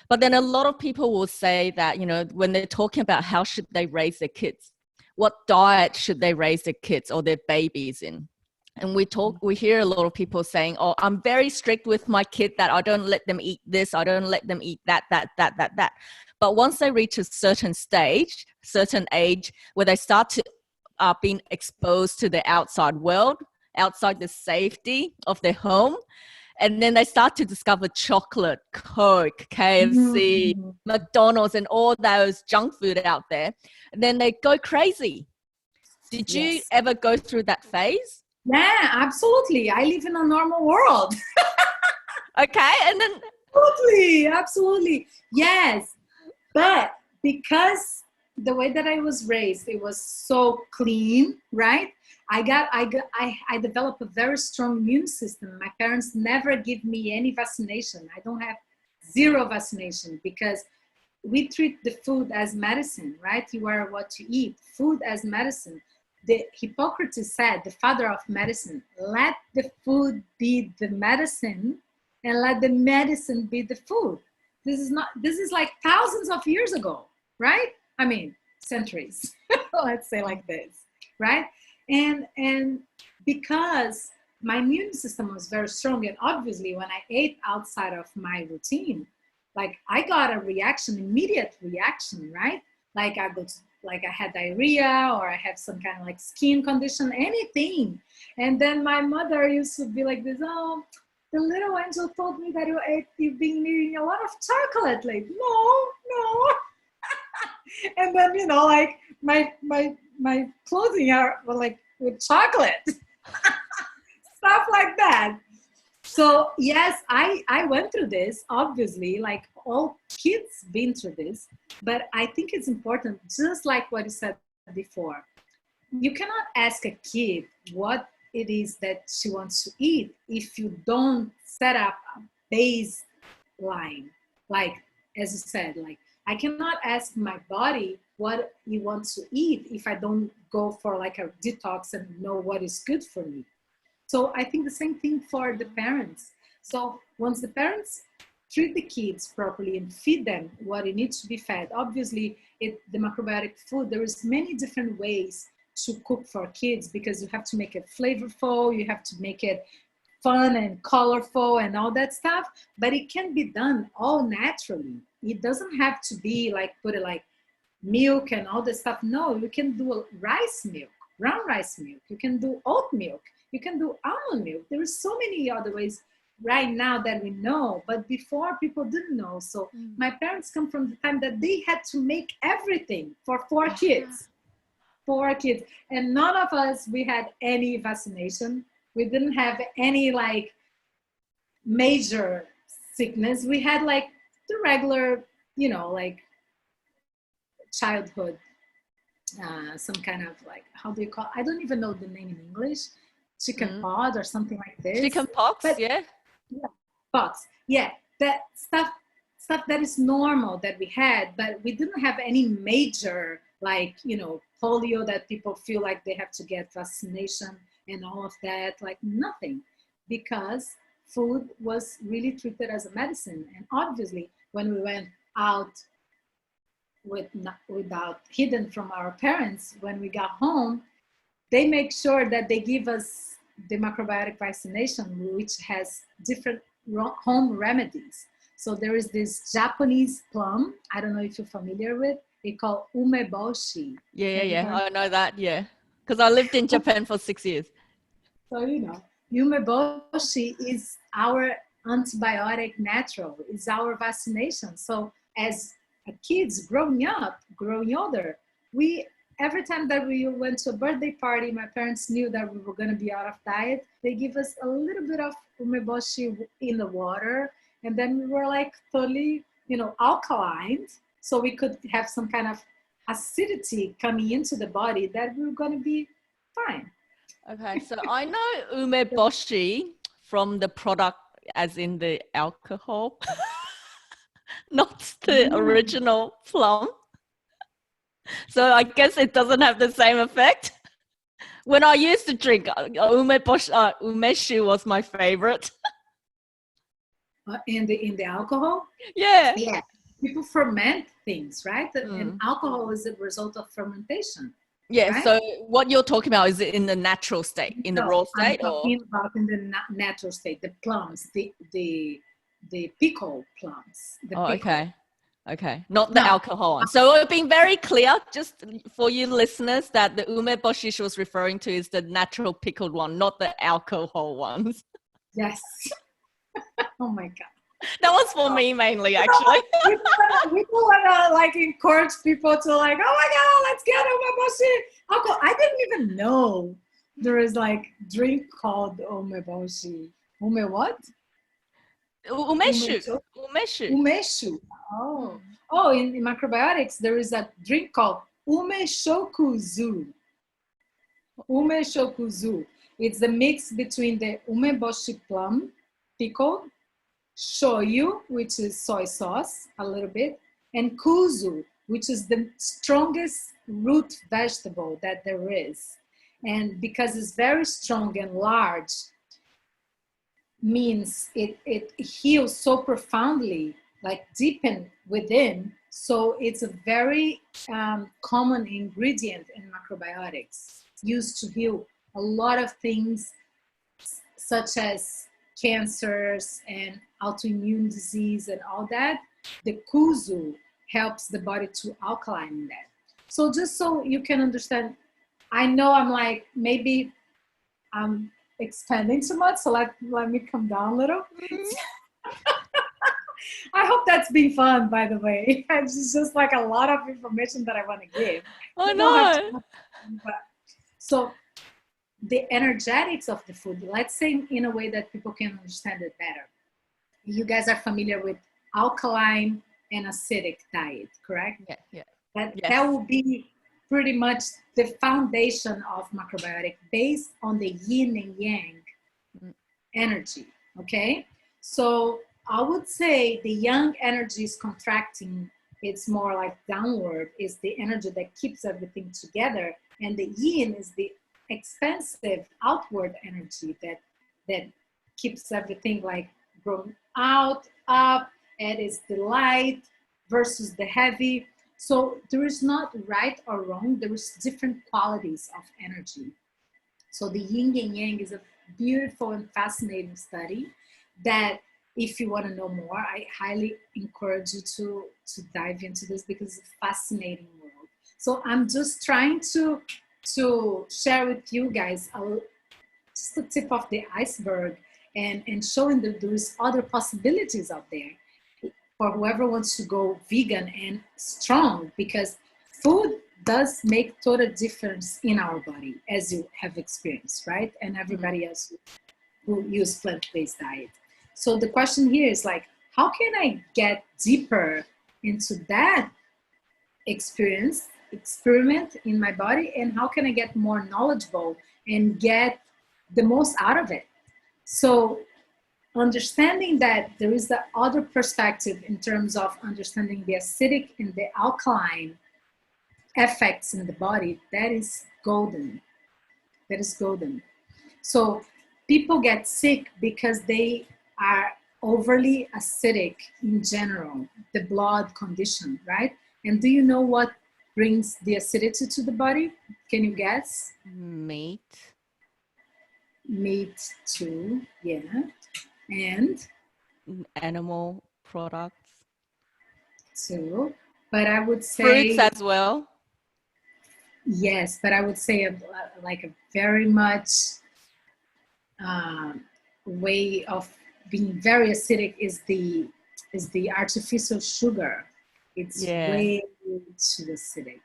[SPEAKER 1] But then a lot of people will say that, you know, when they're talking about how should they raise their kids, what diet should they raise their kids or their babies in? And we hear a lot of people saying, oh, I'm very strict with my kid that I don't let them eat this, I don't let them eat that. But once they reach a certain stage, certain age, where they start to being exposed to the outside world, outside the safety of their home, and then they start to discover chocolate, Coke, KFC, McDonald's, and all those junk food out there, and then they go crazy. Did you ever go through that phase?
[SPEAKER 2] Yeah, absolutely. I live in a normal world.
[SPEAKER 1] Okay, and then
[SPEAKER 2] absolutely, yes. But because the way that I was raised, it was so clean, right? I developed a very strong immune system. My parents never give me any vaccination. I don't have zero vaccination, because we treat the food as medicine, right? You are what you eat. Food as medicine. The Hippocrates said, the father of medicine, let the food be the medicine and let the medicine be the food. This is like thousands of years ago, right? I mean, centuries, let's say like this, right? And because my immune system was very strong, and obviously when I ate outside of my routine, like I got a reaction, immediate reaction, right? Like I had diarrhea, or I have some kind of like skin condition, anything. And then my mother used to be like this, oh, the little angel told me that you've been eating a lot of chocolate. Like, no. And then, you know, like my clothing were like with chocolate. Stuff like that. So yes, I went through this, obviously, like all kids been through this, but I think it's important, just like what you said before. You cannot ask a kid what it is that she wants to eat if you don't set up a baseline. Like, as you said, like I cannot ask my body what it wants to eat if I don't go for like a detox and know what is good for me. So I think the same thing for the parents. So once the parents treat the kids properly and feed them what it needs to be fed, obviously the macrobiotic food, there is many different ways to cook for kids, because you have to make it flavorful, you have to make it fun and colorful and all that stuff, but it can be done all naturally. It doesn't have to be like put it like milk and all this stuff. No, you can do rice milk, brown rice milk, you can do oat milk, you can do almond milk. There are so many other ways right now that we know, but before people didn't know. So my parents come from the time that they had to make everything for 4 kids. 4 kids. And none of us, we had any vaccination. We didn't have any like major sickness. We had like the regular, you know, like childhood, some kind of like, how do you call, I don't even know the name in English, chicken pox or something like this.
[SPEAKER 1] Chicken pox, yeah,
[SPEAKER 2] pox, yeah, that stuff that is normal that we had, but we didn't have any major, like, you know, polio that people feel like they have to get vaccination and all of that, like nothing, because food was really treated as a medicine. And obviously when we went out without hidden from our parents, when we got home, they make sure that they give us the macrobiotic vaccination, which has different home remedies. So there is this Japanese plum. I don't know if you're familiar with. They call umeboshi.
[SPEAKER 1] Yeah. I know that. Yeah, because I lived in Japan for 6 years.
[SPEAKER 2] So umeboshi is our antibiotic natural. Is our vaccination. So as kids growing up, growing older, we every time that we went to a birthday party, my parents knew that we were going to be out of diet. They give us a little bit of umeboshi in the water, and then we were like totally, alkaline, so we could have some kind of acidity coming into the body that we were going to be fine.
[SPEAKER 1] Okay, so I know umeboshi from the product, as in the alcohol, not the original plum. So I guess it doesn't have the same effect. When I used to drink, umeshu was my favorite.
[SPEAKER 2] In the alcohol,
[SPEAKER 1] Yeah.
[SPEAKER 2] People ferment things, right? And alcohol is a result of fermentation.
[SPEAKER 1] Yeah.
[SPEAKER 2] Right?
[SPEAKER 1] So what you're talking about is it in the natural state, in the raw state,
[SPEAKER 2] I'm talking about in the natural state, the plums, the pickle plums.
[SPEAKER 1] Okay. Not the alcohol one. So it's been very clear, just for you listeners, that the umeboshi she was referring to is the natural pickled one, not the alcohol ones.
[SPEAKER 2] Yes. Oh my God.
[SPEAKER 1] That was for me mainly, actually.
[SPEAKER 2] We want to like encourage people to like, oh my God, let's get umeboshi alcohol. I didn't even know there is like drink called umeboshi. Ume what?
[SPEAKER 1] Umeshu.
[SPEAKER 2] Umeshu. Oh, in macrobiotics, there is a drink called umeshokuzu. Umeshokuzu. It's the mix between the umeboshi plum pickle, shoyu, which is soy sauce, a little bit, and kuzu, which is the strongest root vegetable that there is. And because it's very strong and large, means it heals so profoundly, like deepen within. So it's a very common ingredient in macrobiotics, used to heal a lot of things, such as cancers and autoimmune disease and all that. The kuzu helps the body to alkaline that. So just so you can understand, I know I'm like, maybe I'm expanding too much, so let me come down a little. I hope that's been fun, by the way. It's just like a lot of information that I want to give.
[SPEAKER 1] Oh no.
[SPEAKER 2] So the energetics of the food, let's say in a way that people can understand it better. You guys are familiar with alkaline and acidic diet, correct?
[SPEAKER 1] Yeah.
[SPEAKER 2] That will be pretty much the foundation of macrobiotic, based on the yin and yang energy, okay? So I would say the yang energy is contracting, it's more like downward, is the energy that keeps everything together, and the yin is the expansive outward energy that keeps everything like growing out, up, and is the light versus the heavy. So there is not right or wrong, there is different qualities of energy. So the yin and yang is a beautiful and fascinating study that, if you want to know more, I highly encourage you to dive into this, because it's a fascinating world. So I'm just trying to share with you guys just the tip of the iceberg, and showing that there is other possibilities out there for whoever wants to go vegan and strong, because food does make total difference in our body, as you have experienced, right? And everybody else who use plant-based diet. So the question here is like, how can I get deeper into that experiment in my body, and how can I get more knowledgeable and get the most out of it? So understanding that there is the other perspective in terms of understanding the acidic and the alkaline effects in the body, that is golden. That is golden. So people get sick because they are overly acidic in general, the blood condition, right? And do you know what brings the acidity to the body? Can you guess?
[SPEAKER 1] Meat
[SPEAKER 2] Meat too, yeah. And
[SPEAKER 1] animal products.
[SPEAKER 2] Too. But I would
[SPEAKER 1] Fruits
[SPEAKER 2] say,
[SPEAKER 1] as well.
[SPEAKER 2] yes, but I would say like a very much way of being very acidic is the artificial sugar. It's
[SPEAKER 1] Yeah.
[SPEAKER 2] way too acidic.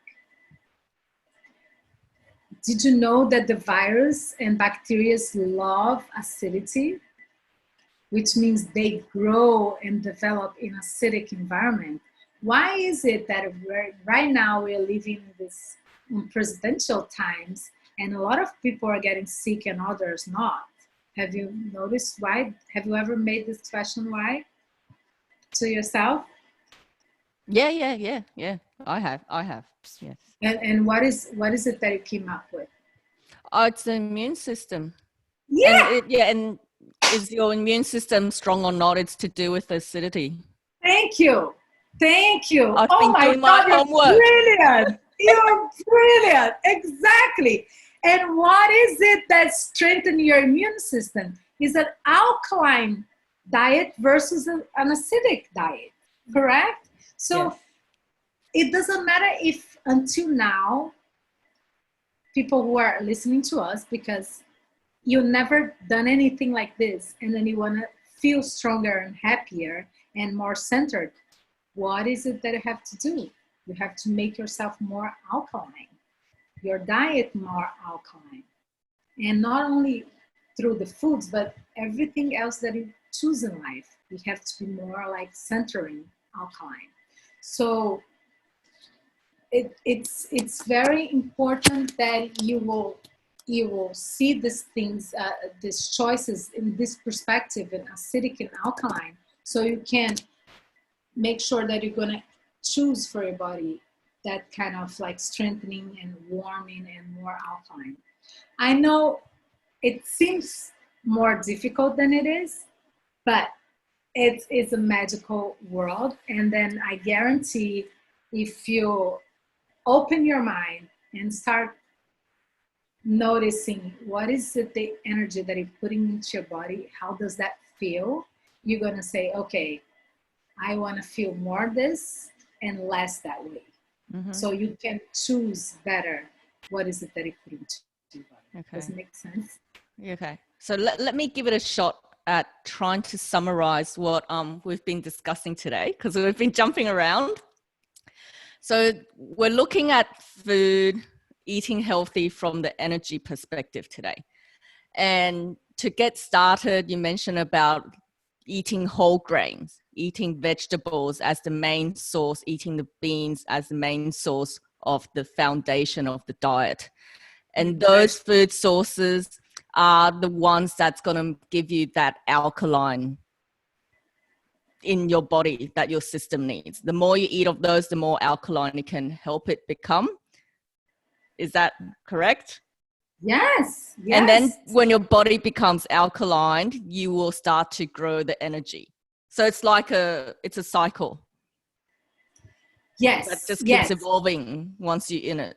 [SPEAKER 2] Did you know that the virus and bacteria love acidity, which means they grow and develop in acidic environment? Why is it that right now we're living in this presidential times and a lot of people are getting sick and others not? Have you noticed why? Have you ever made this question why to yourself?
[SPEAKER 1] Yeah. I have. Yes.
[SPEAKER 2] And what is it that you came up with?
[SPEAKER 1] Oh, it's the immune system. And
[SPEAKER 2] Yeah,
[SPEAKER 1] and is your immune system strong or not? It's to do with acidity.
[SPEAKER 2] thank you. Thank you.
[SPEAKER 1] I've
[SPEAKER 2] Oh
[SPEAKER 1] been
[SPEAKER 2] my
[SPEAKER 1] doing my
[SPEAKER 2] God, you're
[SPEAKER 1] homework.
[SPEAKER 2] brilliant. You're brilliant. Exactly. And what is it that strengthens your immune system? Is an alkaline diet versus an acidic diet, correct? So
[SPEAKER 1] Yes.
[SPEAKER 2] it doesn't matter if until now, people who are listening to us, because you've never done anything like this, and then you want to feel stronger and happier and more centered. What is it that you have to do? You have to make yourself more alkaline, your diet more alkaline. And not only through the foods, but everything else that you choose in life. You have to be more like centering alkaline. So it's very important that you will see these things, these choices in this perspective in acidic and alkaline, so you can make sure that you're gonna choose for your body that kind of like strengthening and warming and more alkaline. I know it seems more difficult than it is, but it's a magical world. And then I guarantee if you open your mind and start noticing what is it, the energy that you're putting into your body, how does that feel, you're going to say, okay, I want to feel more this and less that way.
[SPEAKER 1] Mm-hmm.
[SPEAKER 2] So you can choose better what is it that you put into your body.
[SPEAKER 1] Okay.
[SPEAKER 2] Does it make sense?
[SPEAKER 1] Okay. So let me give it a shot at trying to summarize what we've been discussing today, because we've been jumping around. So we're looking at food, eating healthy from the energy perspective today. And to get started, you mentioned about eating whole grains, eating vegetables as the main source, eating the beans as the main source of the foundation of the diet. And those food sources are the ones that's going to give you that alkaline in your body that your system needs. The more you eat of those, the more alkaline it can help it become. Is that correct?
[SPEAKER 2] Yes.
[SPEAKER 1] And then when your body becomes alkaline, you will start to grow the energy. So it's like it's a cycle.
[SPEAKER 2] Yes.
[SPEAKER 1] That just keeps evolving once you're in it.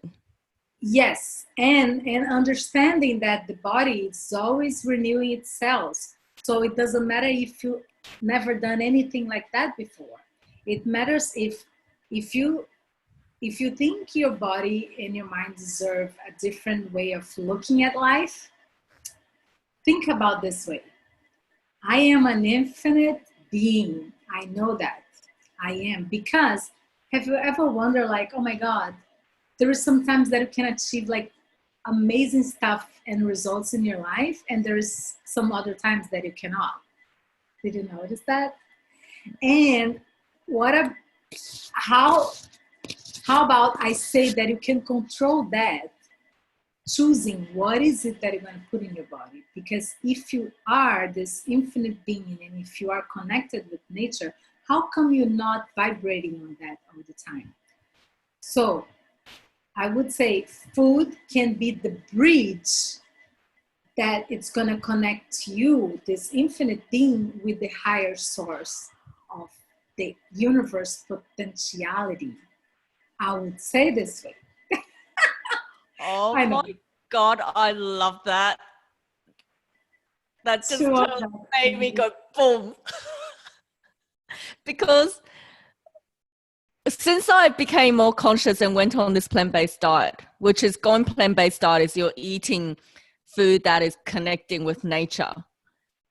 [SPEAKER 2] Yes. And understanding that the body is always renewing its cells. So it doesn't matter if you never done anything like that before. It matters if you think your body and your mind deserve a different way of looking at life, think about this way. I am an infinite being. I know that. I am. Because have you ever wondered, like, oh my God, there is sometimes that you can achieve like amazing stuff and results in your life, and there is some other times that you cannot. Did you notice that? And how about I say that you can control that, choosing what is it that you're going to put in your body? Because if you are this infinite being and if you are connected with nature, how come you're not vibrating on that all the time? So I would say food can be the bridge that it's going to connect you, this infinite being, with the higher source of the universe potentiality. I would say this way.
[SPEAKER 1] Oh my God, I love that. That just made me go boom. because since I became more conscious and went on this plant-based diet, which is going plant-based diet is you're eating food that is connecting with nature.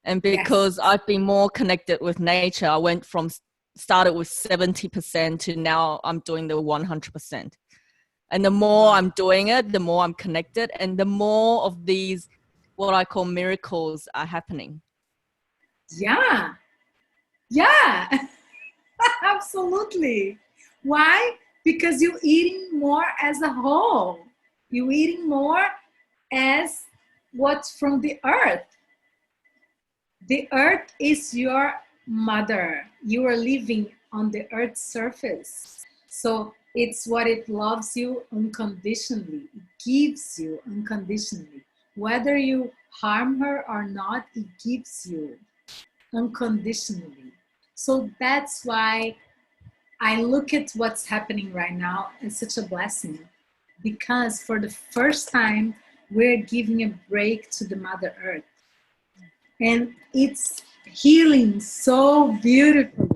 [SPEAKER 1] And because
[SPEAKER 2] Yes.
[SPEAKER 1] I've been more connected with nature, I went from started with 70% to now I'm doing the 100%. And the more I'm doing it, the more I'm connected, and the more of these, what I call miracles, are happening.
[SPEAKER 2] Yeah. Yeah. Absolutely. Why? Because you're eating more as a whole. You're eating more as what's from the earth. The earth is your mother. You are living on the earth's surface. So it's what it loves you unconditionally. It gives you unconditionally. Whether you harm her or not, it gives you unconditionally. So that's why I look at what's happening right now as such a blessing, because for the first time, we're giving a break to the Mother Earth. And it's healing so beautifully.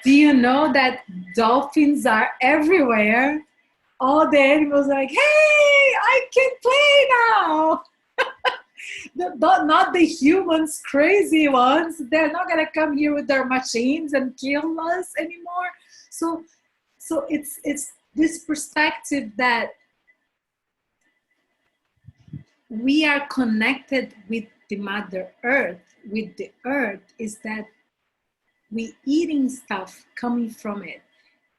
[SPEAKER 2] Do you know that dolphins are everywhere? All the animals are like, hey, I can play now. Not the humans, crazy ones. They're not gonna come here with their machines and kill us anymore. So it's this perspective that we are connected with the Mother Earth, with the earth, is that we eating stuff coming from it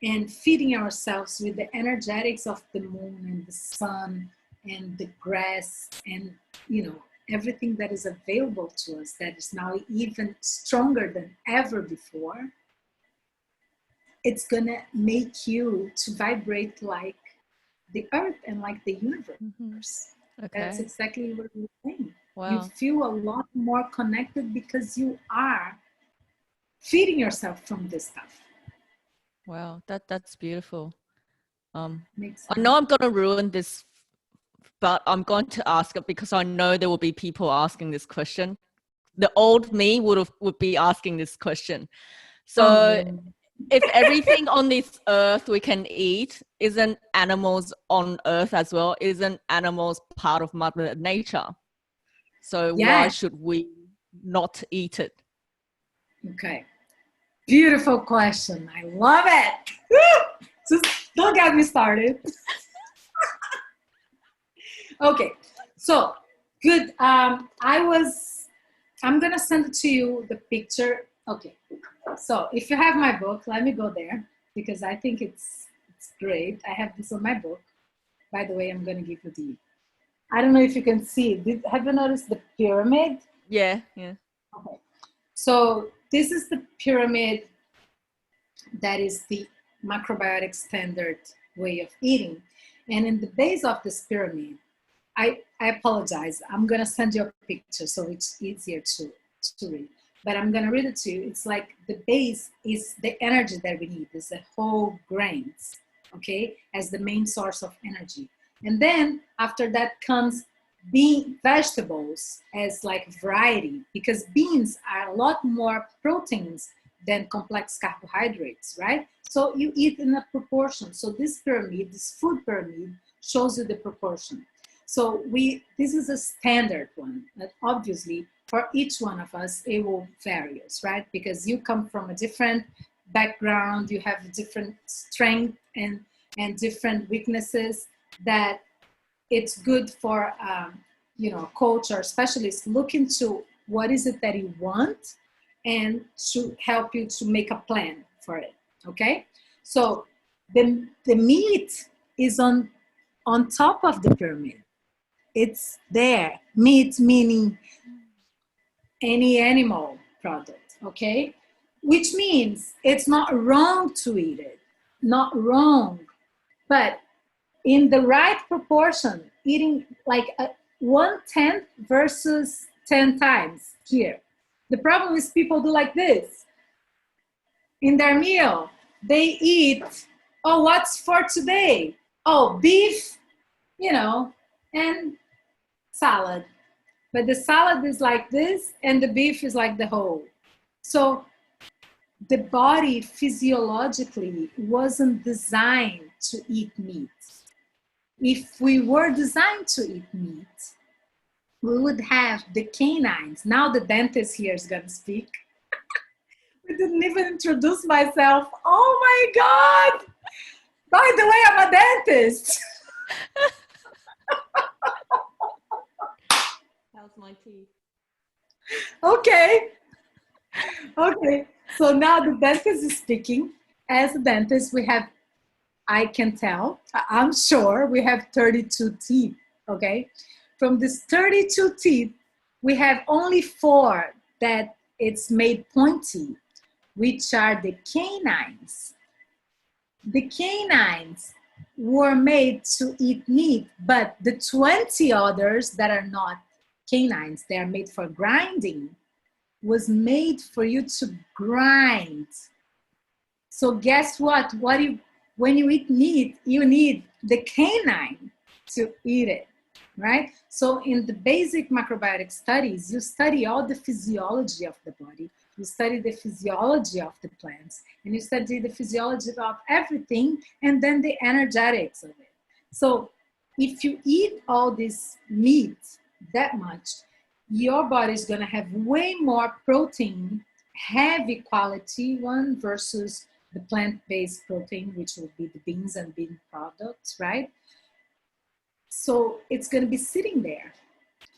[SPEAKER 2] and feeding ourselves with the energetics of the moon and the sun and the grass and, you know, everything that is available to us that is now even stronger than ever before. It's gonna make you to vibrate like the earth and like the universe.
[SPEAKER 1] Mm-hmm. Okay.
[SPEAKER 2] That's exactly what you're saying.
[SPEAKER 1] Wow.
[SPEAKER 2] You feel a lot more connected because you are feeding yourself from this stuff.
[SPEAKER 1] Wow, that's beautiful. I
[SPEAKER 2] Makes
[SPEAKER 1] know I'm gonna ruin this, but I'm going to ask it because I know there will be people asking this question. The old me would be asking this question. So if everything on this earth we can eat, isn't animals on earth as well? Isn't animals part of Mother Nature? So why should we not eat it?
[SPEAKER 2] Okay. Beautiful question. I love it. Just don't get me started. Okay. So good. I'm gonna send it to you, the picture. Okay. So if you have my book, let me go there because I think it's great. I have this on my book. By the way, I'm gonna give you the, I don't know if you can see. Have you noticed the pyramid?
[SPEAKER 1] Yeah.
[SPEAKER 2] Okay. So this is the pyramid that is the macrobiotic standard way of eating. And in the base of this pyramid, I apologize. I'm gonna send you a picture so it's easier to read. But I'm gonna read it to you. It's like the base is the energy that we need. It's the whole grains, okay, as the main source of energy. And then after that comes vegetables as like variety, because beans are a lot more proteins than complex carbohydrates, right? So you eat in a proportion. So this pyramid, this food pyramid, shows you the proportion. So this is a standard one, that obviously for each one of us, it will vary, right? Because you come from a different background, you have different strength and different weaknesses, that it's good for, you know, a coach or specialist look into what is it that you want and to help you to make a plan for it, okay? So the meat is on top of the pyramid. It's there. Meat meaning any animal product, okay? Which means it's not wrong to eat it, not wrong, but in the right proportion, eating like 1/10 versus 10 times here. The problem is people do like this. In their meal, they eat, oh, what's for today? Oh, beef, you know, and salad. But the salad is like this and the beef is like the whole. So the body physiologically wasn't designed to eat meat. If we were designed to eat meat, we would have the canines. Now the dentist here is going to speak. We didn't even introduce myself. Oh my God! By the way, I'm a dentist.
[SPEAKER 1] How's my teeth?
[SPEAKER 2] Okay. Okay. So now the dentist is speaking. As a dentist, we have, I can tell, I'm sure we have 32 teeth. Okay. From these 32 teeth, we have only 4 that it's made pointy, which are the canines. The canines were made to eat meat, but the 20 others that are not canines, they are made for grinding, was made for you to grind. So guess what? When you eat meat, you need the canine to eat it, right? So in the basic macrobiotic studies, you study all the physiology of the body. You study the physiology of the plants, and you study the physiology of everything, and then the energetics of it. So if you eat all this meat that much, your body is going to have way more protein, heavy quality one versus the plant-based protein, which will be the beans and bean products, right? So it's going to be sitting there.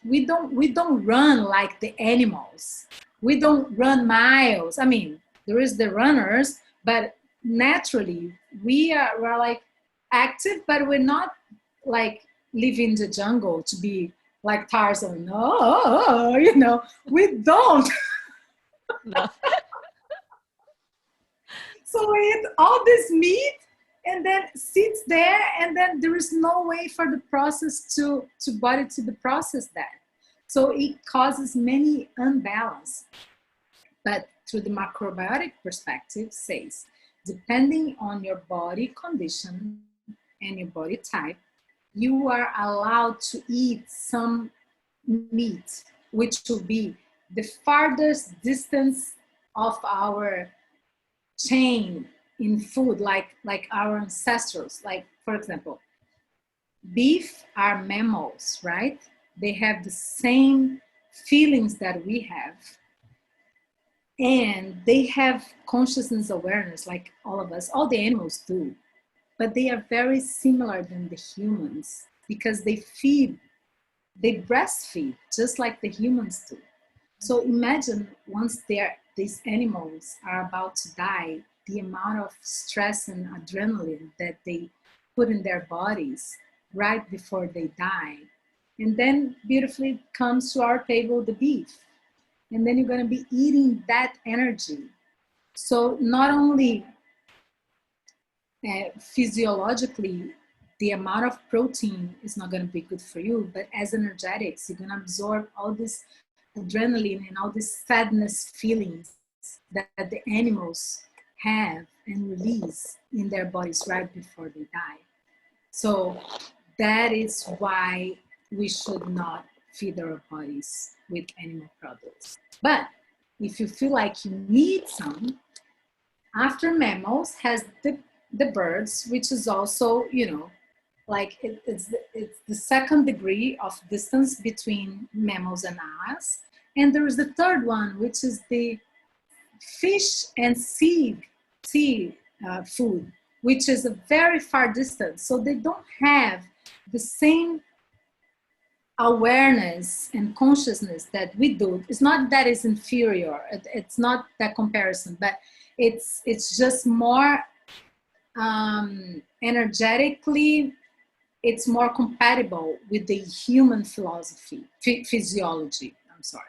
[SPEAKER 2] We don't run like the animals. We don't run miles. I mean, there is the runners, but naturally we're like active, but we're not like living in the jungle to be like Tarzan. No, you know, we don't.
[SPEAKER 1] No.
[SPEAKER 2] So we eat all this meat and then sits there, and then there is no way for the process to body to process that. So it causes many unbalance. But through the macrobiotic perspective says, depending on your body condition and your body type, you are allowed to eat some meat, which will be the farthest distance of our chain in food, like our ancestors. Like, for example, beef are mammals, right? They have the same feelings that we have, and they have consciousness awareness like all of us. All the animals do, but they are very similar than the humans because they breastfeed just like the humans do. So imagine once these animals are about to die, the amount of stress and adrenaline that they put in their bodies right before they die. And then beautifully comes to our table the beef. And then you're going to be eating that energy. So not only physiologically, the amount of protein is not going to be good for you, but as energetics, you're going to absorb all this adrenaline and all these sadness feelings that the animals have and release in their bodies right before they die. So that is why we should not feed our bodies with animal products. But if you feel like you need some, after mammals has the birds, which is also, you know, like it's the second degree of distance between mammals and us. And there is the third one, which is the fish and sea food, which is a very far distance. So they don't have the same awareness and consciousness that we do. It's not that it's inferior. It's not that comparison, but it's just more energetically, it's more compatible with the human philosophy, physiology, I'm sorry.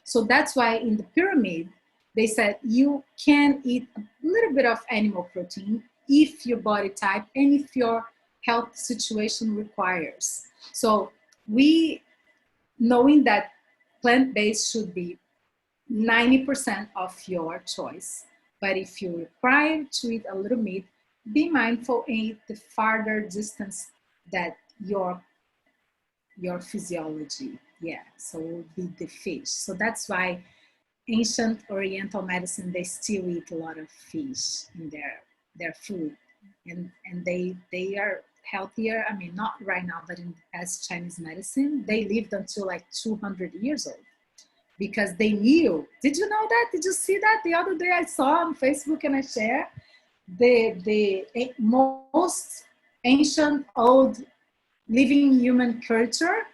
[SPEAKER 2] So that's why in the pyramid, they said you can eat a little bit of animal protein if your body type and if your health situation requires. So we, knowing that plant-based should be 90% of your choice, but if you require to eat a little meat, be mindful and eat the farther distance that your physiology, so it will be the fish. So that's why ancient Oriental medicine, they still eat a lot of fish in their food, and they are healthier. I mean, not right now, but in the past Chinese medicine, they lived until like 200 years old because they knew. Did you know that? Did you see that the other day? I saw on Facebook and I share the most ancient old living human culture.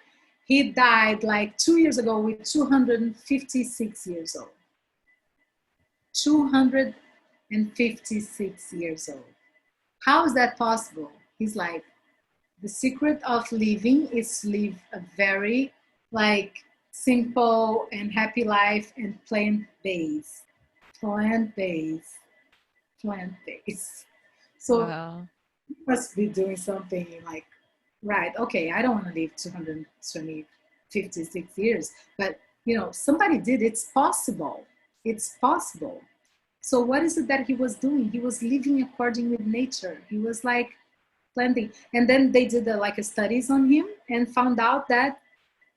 [SPEAKER 2] He died like 2 years ago with 256 years old. 256 years old. How is that possible? He's like, the secret of living is to live a very like simple and happy life and plant-based. Plant-based. Plant-based. So
[SPEAKER 1] Wow.
[SPEAKER 2] you must be doing something like, right, okay, I don't want to live 256 years, but somebody did. It's possible. It's possible. So what is it that he was doing? He was living according with nature. He was like planting. And then they did like studies on him and found out that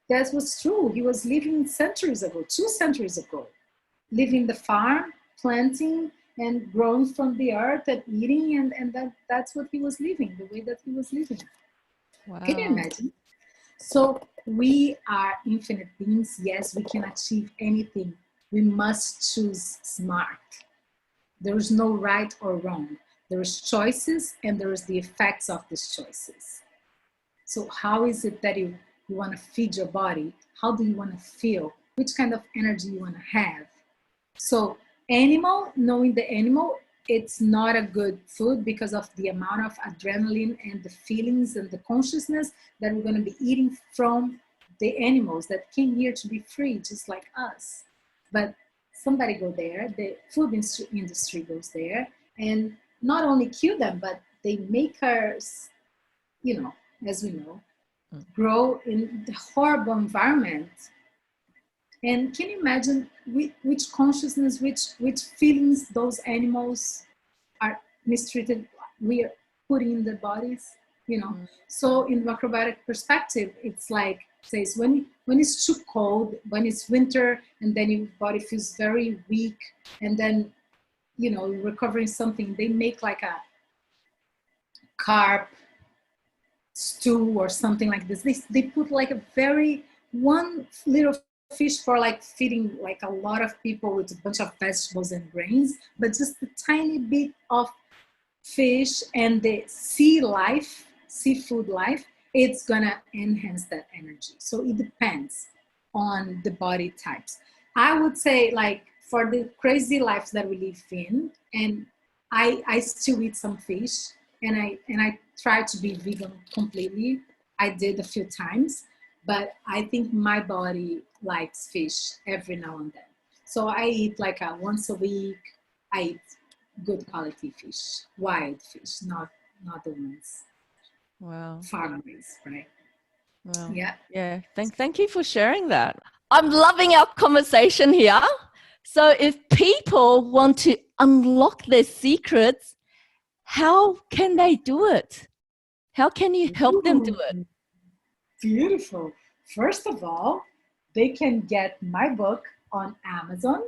[SPEAKER 2] that was true. He was living centuries ago, 2 centuries ago, living the farm, planting and growing from the earth and eating. And that's what he was living, the way that he was living.
[SPEAKER 1] Wow.
[SPEAKER 2] Can you imagine? So we are infinite beings. Yes, we can achieve anything. We must choose smart. There is no right or wrong. There is choices and there is the effects of these choices. So how is it that you want to feed your body? How do you want to feel? Which kind of energy you want to have? So knowing the animal, it's not a good food because of the amount of adrenaline and the feelings and the consciousness that we're going to be eating from the animals that came here to be free, just like us. But somebody go there, the food industry goes there, and not only kill them, but they make us, as we know, grow in the horrible environment. And can you imagine which consciousness, which feelings those animals are mistreated, we are putting in their bodies, So in macrobiotic perspective, it's like, says when it's too cold, when it's winter, and then your body feels very weak, and then, you're recovering something, they make like a carp stew or something like this. They put like a very one little fish for like feeding like a lot of people with a bunch of vegetables and grains, but just a tiny bit of fish and the seafood life, it's gonna enhance that energy. So it depends on the body types. I would say like for the crazy lives that we live in, and I still eat some fish, and I try to be vegan completely. I did a few times, but I think my body likes fish every now and then. So I eat like once a week. I eat good quality fish, wild fish, not the ones farm raised, right?
[SPEAKER 1] Wow.
[SPEAKER 2] Yeah.
[SPEAKER 1] Yeah. Thank you for sharing that. I'm loving our conversation here. So if people want to unlock their secrets, how can they do it? How can you help them do it?
[SPEAKER 2] Beautiful. First of all, they can get my book on Amazon,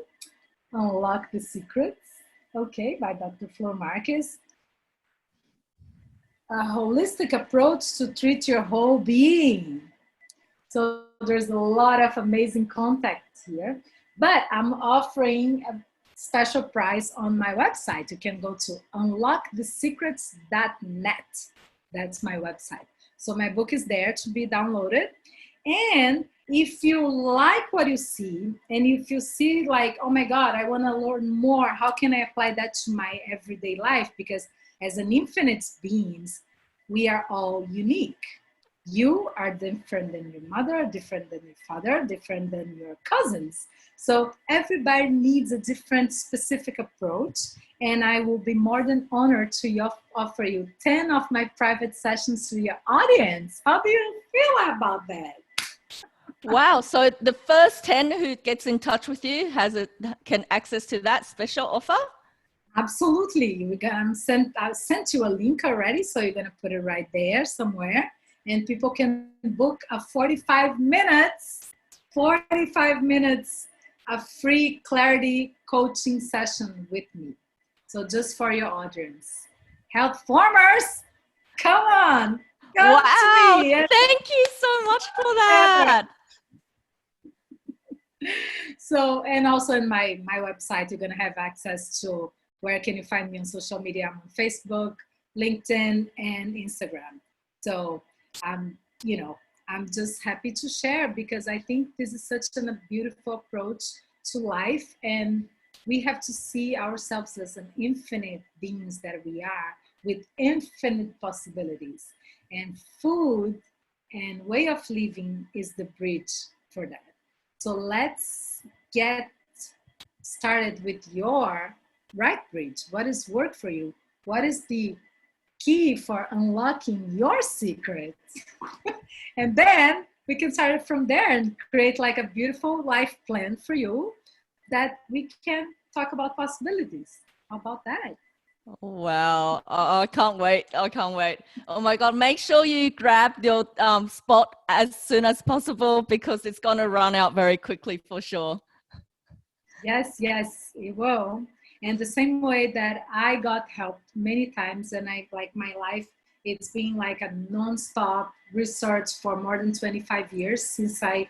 [SPEAKER 2] Unlock the Secrets, okay, by Dr. Flor Marques. A holistic approach to treat your whole being. So there's a lot of amazing content here, but I'm offering a special price on my website. You can go to unlockthesecrets.net. That's my website. So my book is there to be downloaded. And if you like what you see, and if you see like, oh my God, I want to learn more, how can I apply that to my everyday life? Because as an infinite beings, we are all unique. You are different than your mother, different than your father, different than your cousins. So everybody needs a different specific approach. And I will be more than honored to offer you 10 of my private sessions to your audience. How do you feel about that?
[SPEAKER 1] Wow. So the first 10 who gets in touch with you can access to that special offer?
[SPEAKER 2] Absolutely. I've sent you a link already, so you're going to put it right there somewhere. And people can book a 45 minutes a free clarity coaching session with me. So just for your audience. Health formers, come on. Come
[SPEAKER 1] Wow,
[SPEAKER 2] to me.
[SPEAKER 1] thank you so much for that.
[SPEAKER 2] So, and also in my website, you're going to have access to where can you find me on social media. I'm on Facebook, LinkedIn, and Instagram. So I'm just happy to share because I think this is such a beautiful approach to life, and we have to see ourselves as an infinite beings that we are with infinite possibilities, and food and way of living is the bridge for that. So let's get started with your right bridge. What is work for you? What is the key for unlocking your secret? And then we can start it from there and create like a beautiful life plan for you that we can talk about possibilities. How about that?
[SPEAKER 1] Wow, I can't wait. I can't wait. Oh my God, make sure you grab your spot as soon as possible because it's going to run out very quickly for sure.
[SPEAKER 2] Yes, it will. And the same way that I got helped many times, and I like my life, it's been like a non-stop research for more than 25 years since I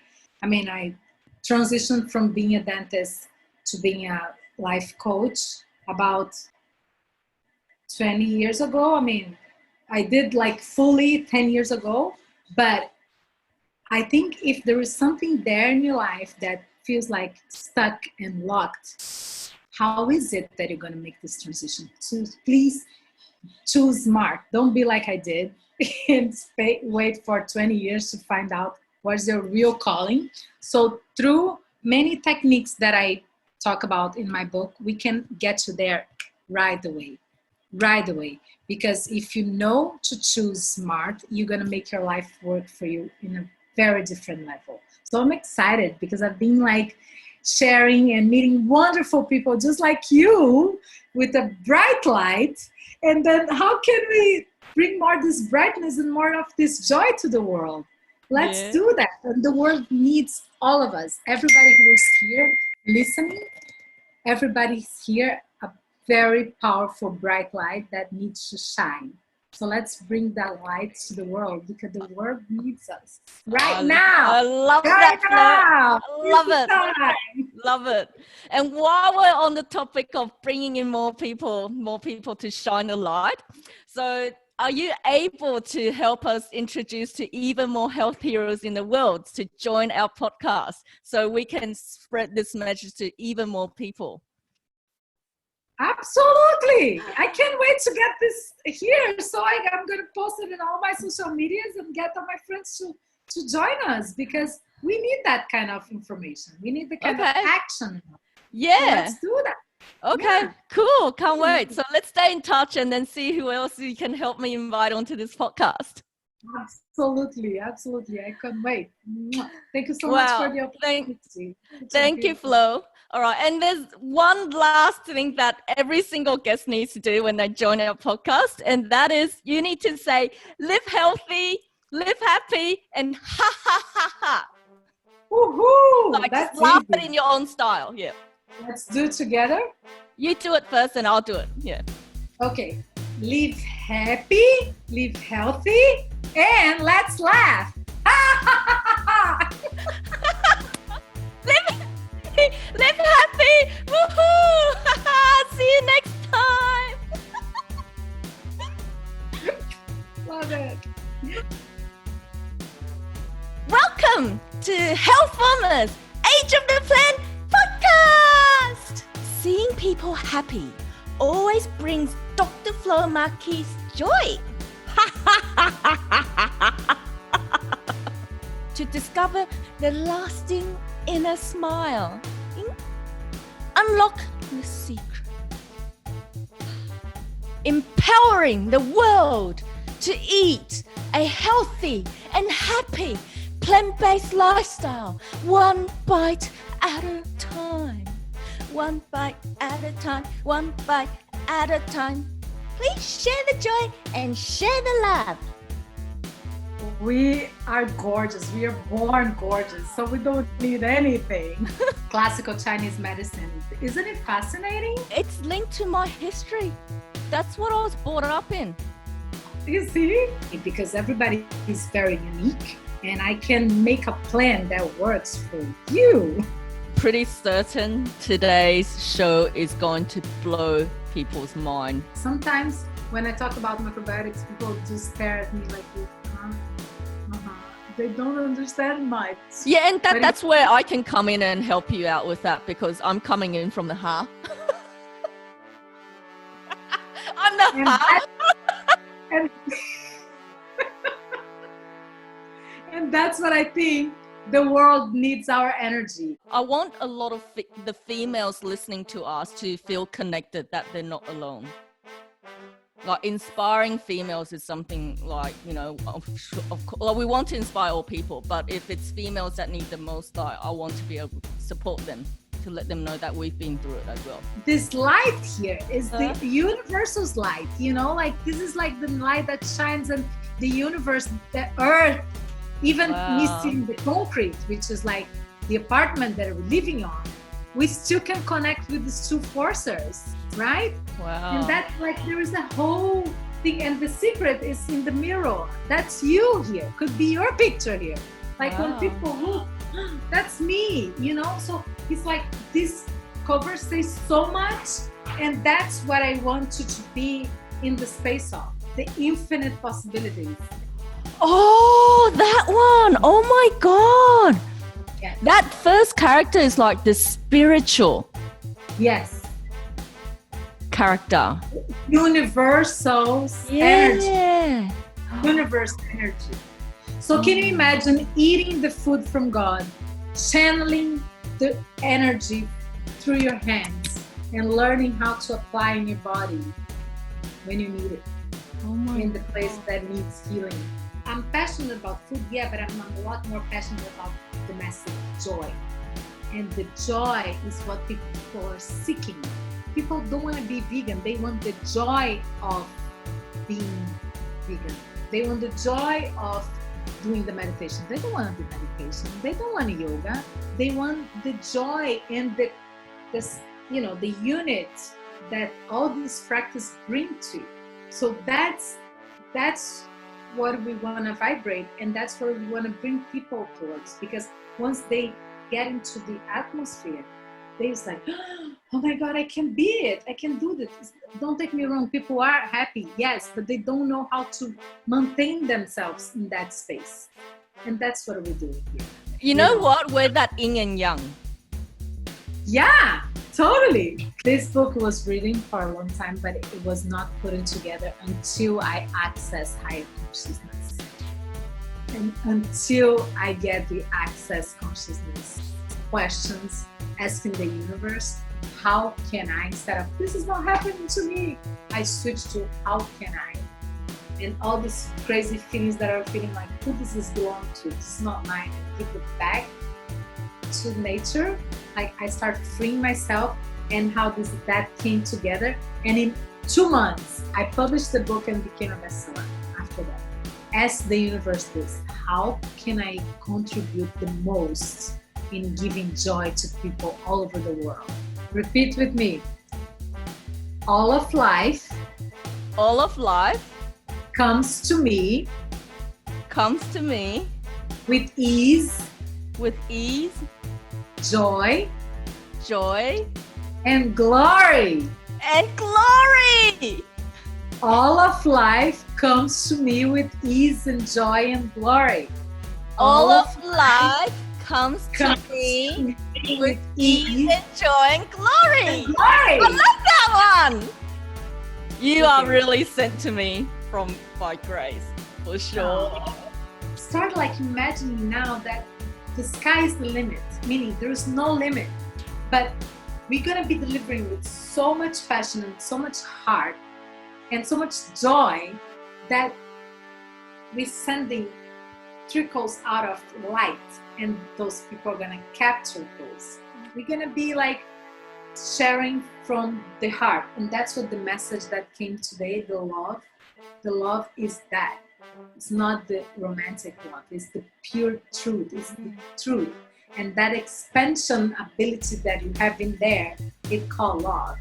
[SPEAKER 2] transitioned from being a dentist to being a life coach about 20 years ago. I mean, I did like fully 10 years ago, but I think if there is something there in your life that feels like stuck and locked, how is it that you're going to make this transition? So please choose smart. Don't be like I did and wait for 20 years to find out what's your real calling. So through many techniques that I talk about in my book, we can get you there right away. Because if you know to choose smart, you're going to make your life work for you in a very different level. So I'm excited because I've been like sharing and meeting wonderful people just like you with a bright light. And then how can we bring more this brightness and more of this joy to the world? Let's do that. And the world needs all of us. Everybody who is here listening, everybody's here, a very powerful bright light that needs to shine. So let's bring that light to the world because the world needs us right now.
[SPEAKER 1] I love
[SPEAKER 2] right
[SPEAKER 1] that.
[SPEAKER 2] Now.
[SPEAKER 1] I love it. Love it. And while we're on the topic of bringing in more people to shine a light, so are you able to help us introduce to even more health heroes in the world to join our podcast so we can spread this message to even more people?
[SPEAKER 2] Absolutely. I can't wait to get this here. So I'm going to post it in all my social medias and get all my friends to join us because we need that kind of information. We need the kind of action.
[SPEAKER 1] Yeah.
[SPEAKER 2] So let's do that.
[SPEAKER 1] Okay, cool. Can't wait. So let's stay in touch and then see who else you can help me invite onto this podcast.
[SPEAKER 2] Absolutely. I can't wait. Thank you so much for the opportunity.
[SPEAKER 1] Thank you, Flo. All right. And there's one last thing that every single guest needs to do when they join our podcast. And that is you need to say, live healthy, live happy, and ha, ha, ha, ha.
[SPEAKER 2] Woohoo!
[SPEAKER 1] Like just laugh it in your own style. Yeah.
[SPEAKER 2] Let's do it together.
[SPEAKER 1] You do it first and I'll do it. Yeah.
[SPEAKER 2] Okay. Live happy, live healthy, and let's laugh.
[SPEAKER 1] Live happy. Woohoo! See you next time.
[SPEAKER 2] Love it.
[SPEAKER 1] Welcome to Health Farmers Age of the Plan podcast. Seeing people happy always brings Dr. Flor Marques joy. To discover the lasting inner smile. Unlock the secret. Empowering the world to eat a healthy and happy plant-based lifestyle, one bite at a time. One bite at a time, one bite at a time. Please share the joy and share the love.
[SPEAKER 2] We are gorgeous. We are born gorgeous, so we don't need anything. Classical Chinese medicine. Isn't it fascinating?
[SPEAKER 1] It's linked to my history. That's what I was brought up in.
[SPEAKER 2] You see? Because everybody is very unique, and I can make a plan that works for you.
[SPEAKER 1] Pretty certain today's show is going to blow people's mind.
[SPEAKER 2] Sometimes when I talk about macrobiotics, people just stare at me like this. They don't understand much.
[SPEAKER 1] Yeah, and that's where I can come in and help you out with that, because I'm coming in from the heart. I'm the heart.
[SPEAKER 2] And that's what I think the world needs, our energy.
[SPEAKER 1] I want a lot of the females listening to us to feel connected, that they're not alone. Like, inspiring females is something like, you know, well, we want to inspire all people, but if it's females that need the most, like, I want to be able to support them, to let them know that we've been through it as well.
[SPEAKER 2] This light here is the universal's light, you know, like this is like the light that shines in the universe, the earth, even missing the concrete, which is like the apartment that we're living on. We still can connect with these two forces, right?
[SPEAKER 1] Wow.
[SPEAKER 2] And that's like, there is a whole thing, and the secret is in the mirror. That's you here, could be your picture here. Like when people look, that's me, you know? So it's like this cover says so much, and that's what I want you to be in the space of, the infinite possibilities.
[SPEAKER 1] Oh, that one. Oh my God.
[SPEAKER 2] Yes.
[SPEAKER 1] That first character is like the spiritual character.
[SPEAKER 2] Universal energy. Universe energy. So can you imagine eating the food from God, channeling the energy through your hands, and learning how to apply in your body when you need it, in the place that needs healing. I'm passionate about food, but I'm a lot more passionate about domestic joy. And the joy is what people are seeking. People don't want to be vegan. They want the joy of being vegan. They want the joy of doing the meditation. They don't want to do meditation. They don't want yoga. They want the joy and the unit that all these practices bring to you. So that's what we want to vibrate, and that's what we want to bring people towards, because once they get into the atmosphere, they're like, oh my God, I can be it, I can do this. Don't take me wrong, people are happy, yes, but they don't know how to maintain themselves in that space, and that's what we're doing here.
[SPEAKER 1] You know what, we're that yin and yang.
[SPEAKER 2] Yeah, totally. This book was reading for a long time, but it was not putting together until I access higher consciousness. And until I get the access consciousness questions, asking the universe, how can I, instead of this is not happening to me, I switch to how can I? And all these crazy feelings that are feeling like, who does this belong to? This is not mine. And give it back to nature. Like, I start freeing myself, and how that came together. And in 2 months, I published the book and became a bestseller after that. Ask the universe this, how can I contribute the most in giving joy to people all over the world? Repeat with me. All of life comes to me with ease, joy, and glory. All of life comes to me with ease and joy and glory.
[SPEAKER 1] All of life comes to me with ease and joy and glory. I love that one. You are really sent to me by grace, for sure.
[SPEAKER 2] Start like imagining now that the sky is the limit, meaning there is no limit, but we're going to be delivering with so much passion and so much heart and so much joy that we're sending trickles out of light, and those people are going to capture those. We're going to be like sharing from the heart, and that's what the message that came today, the love is that. It's not the romantic love, it's the pure truth, it's the truth. And that expansion ability that you have in there, it called love.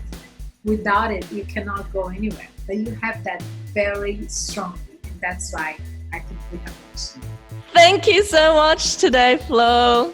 [SPEAKER 2] Without it, you cannot go anywhere. But you have that very strongly, and that's why I think we have mentioned.
[SPEAKER 1] Thank you so much today, Flo.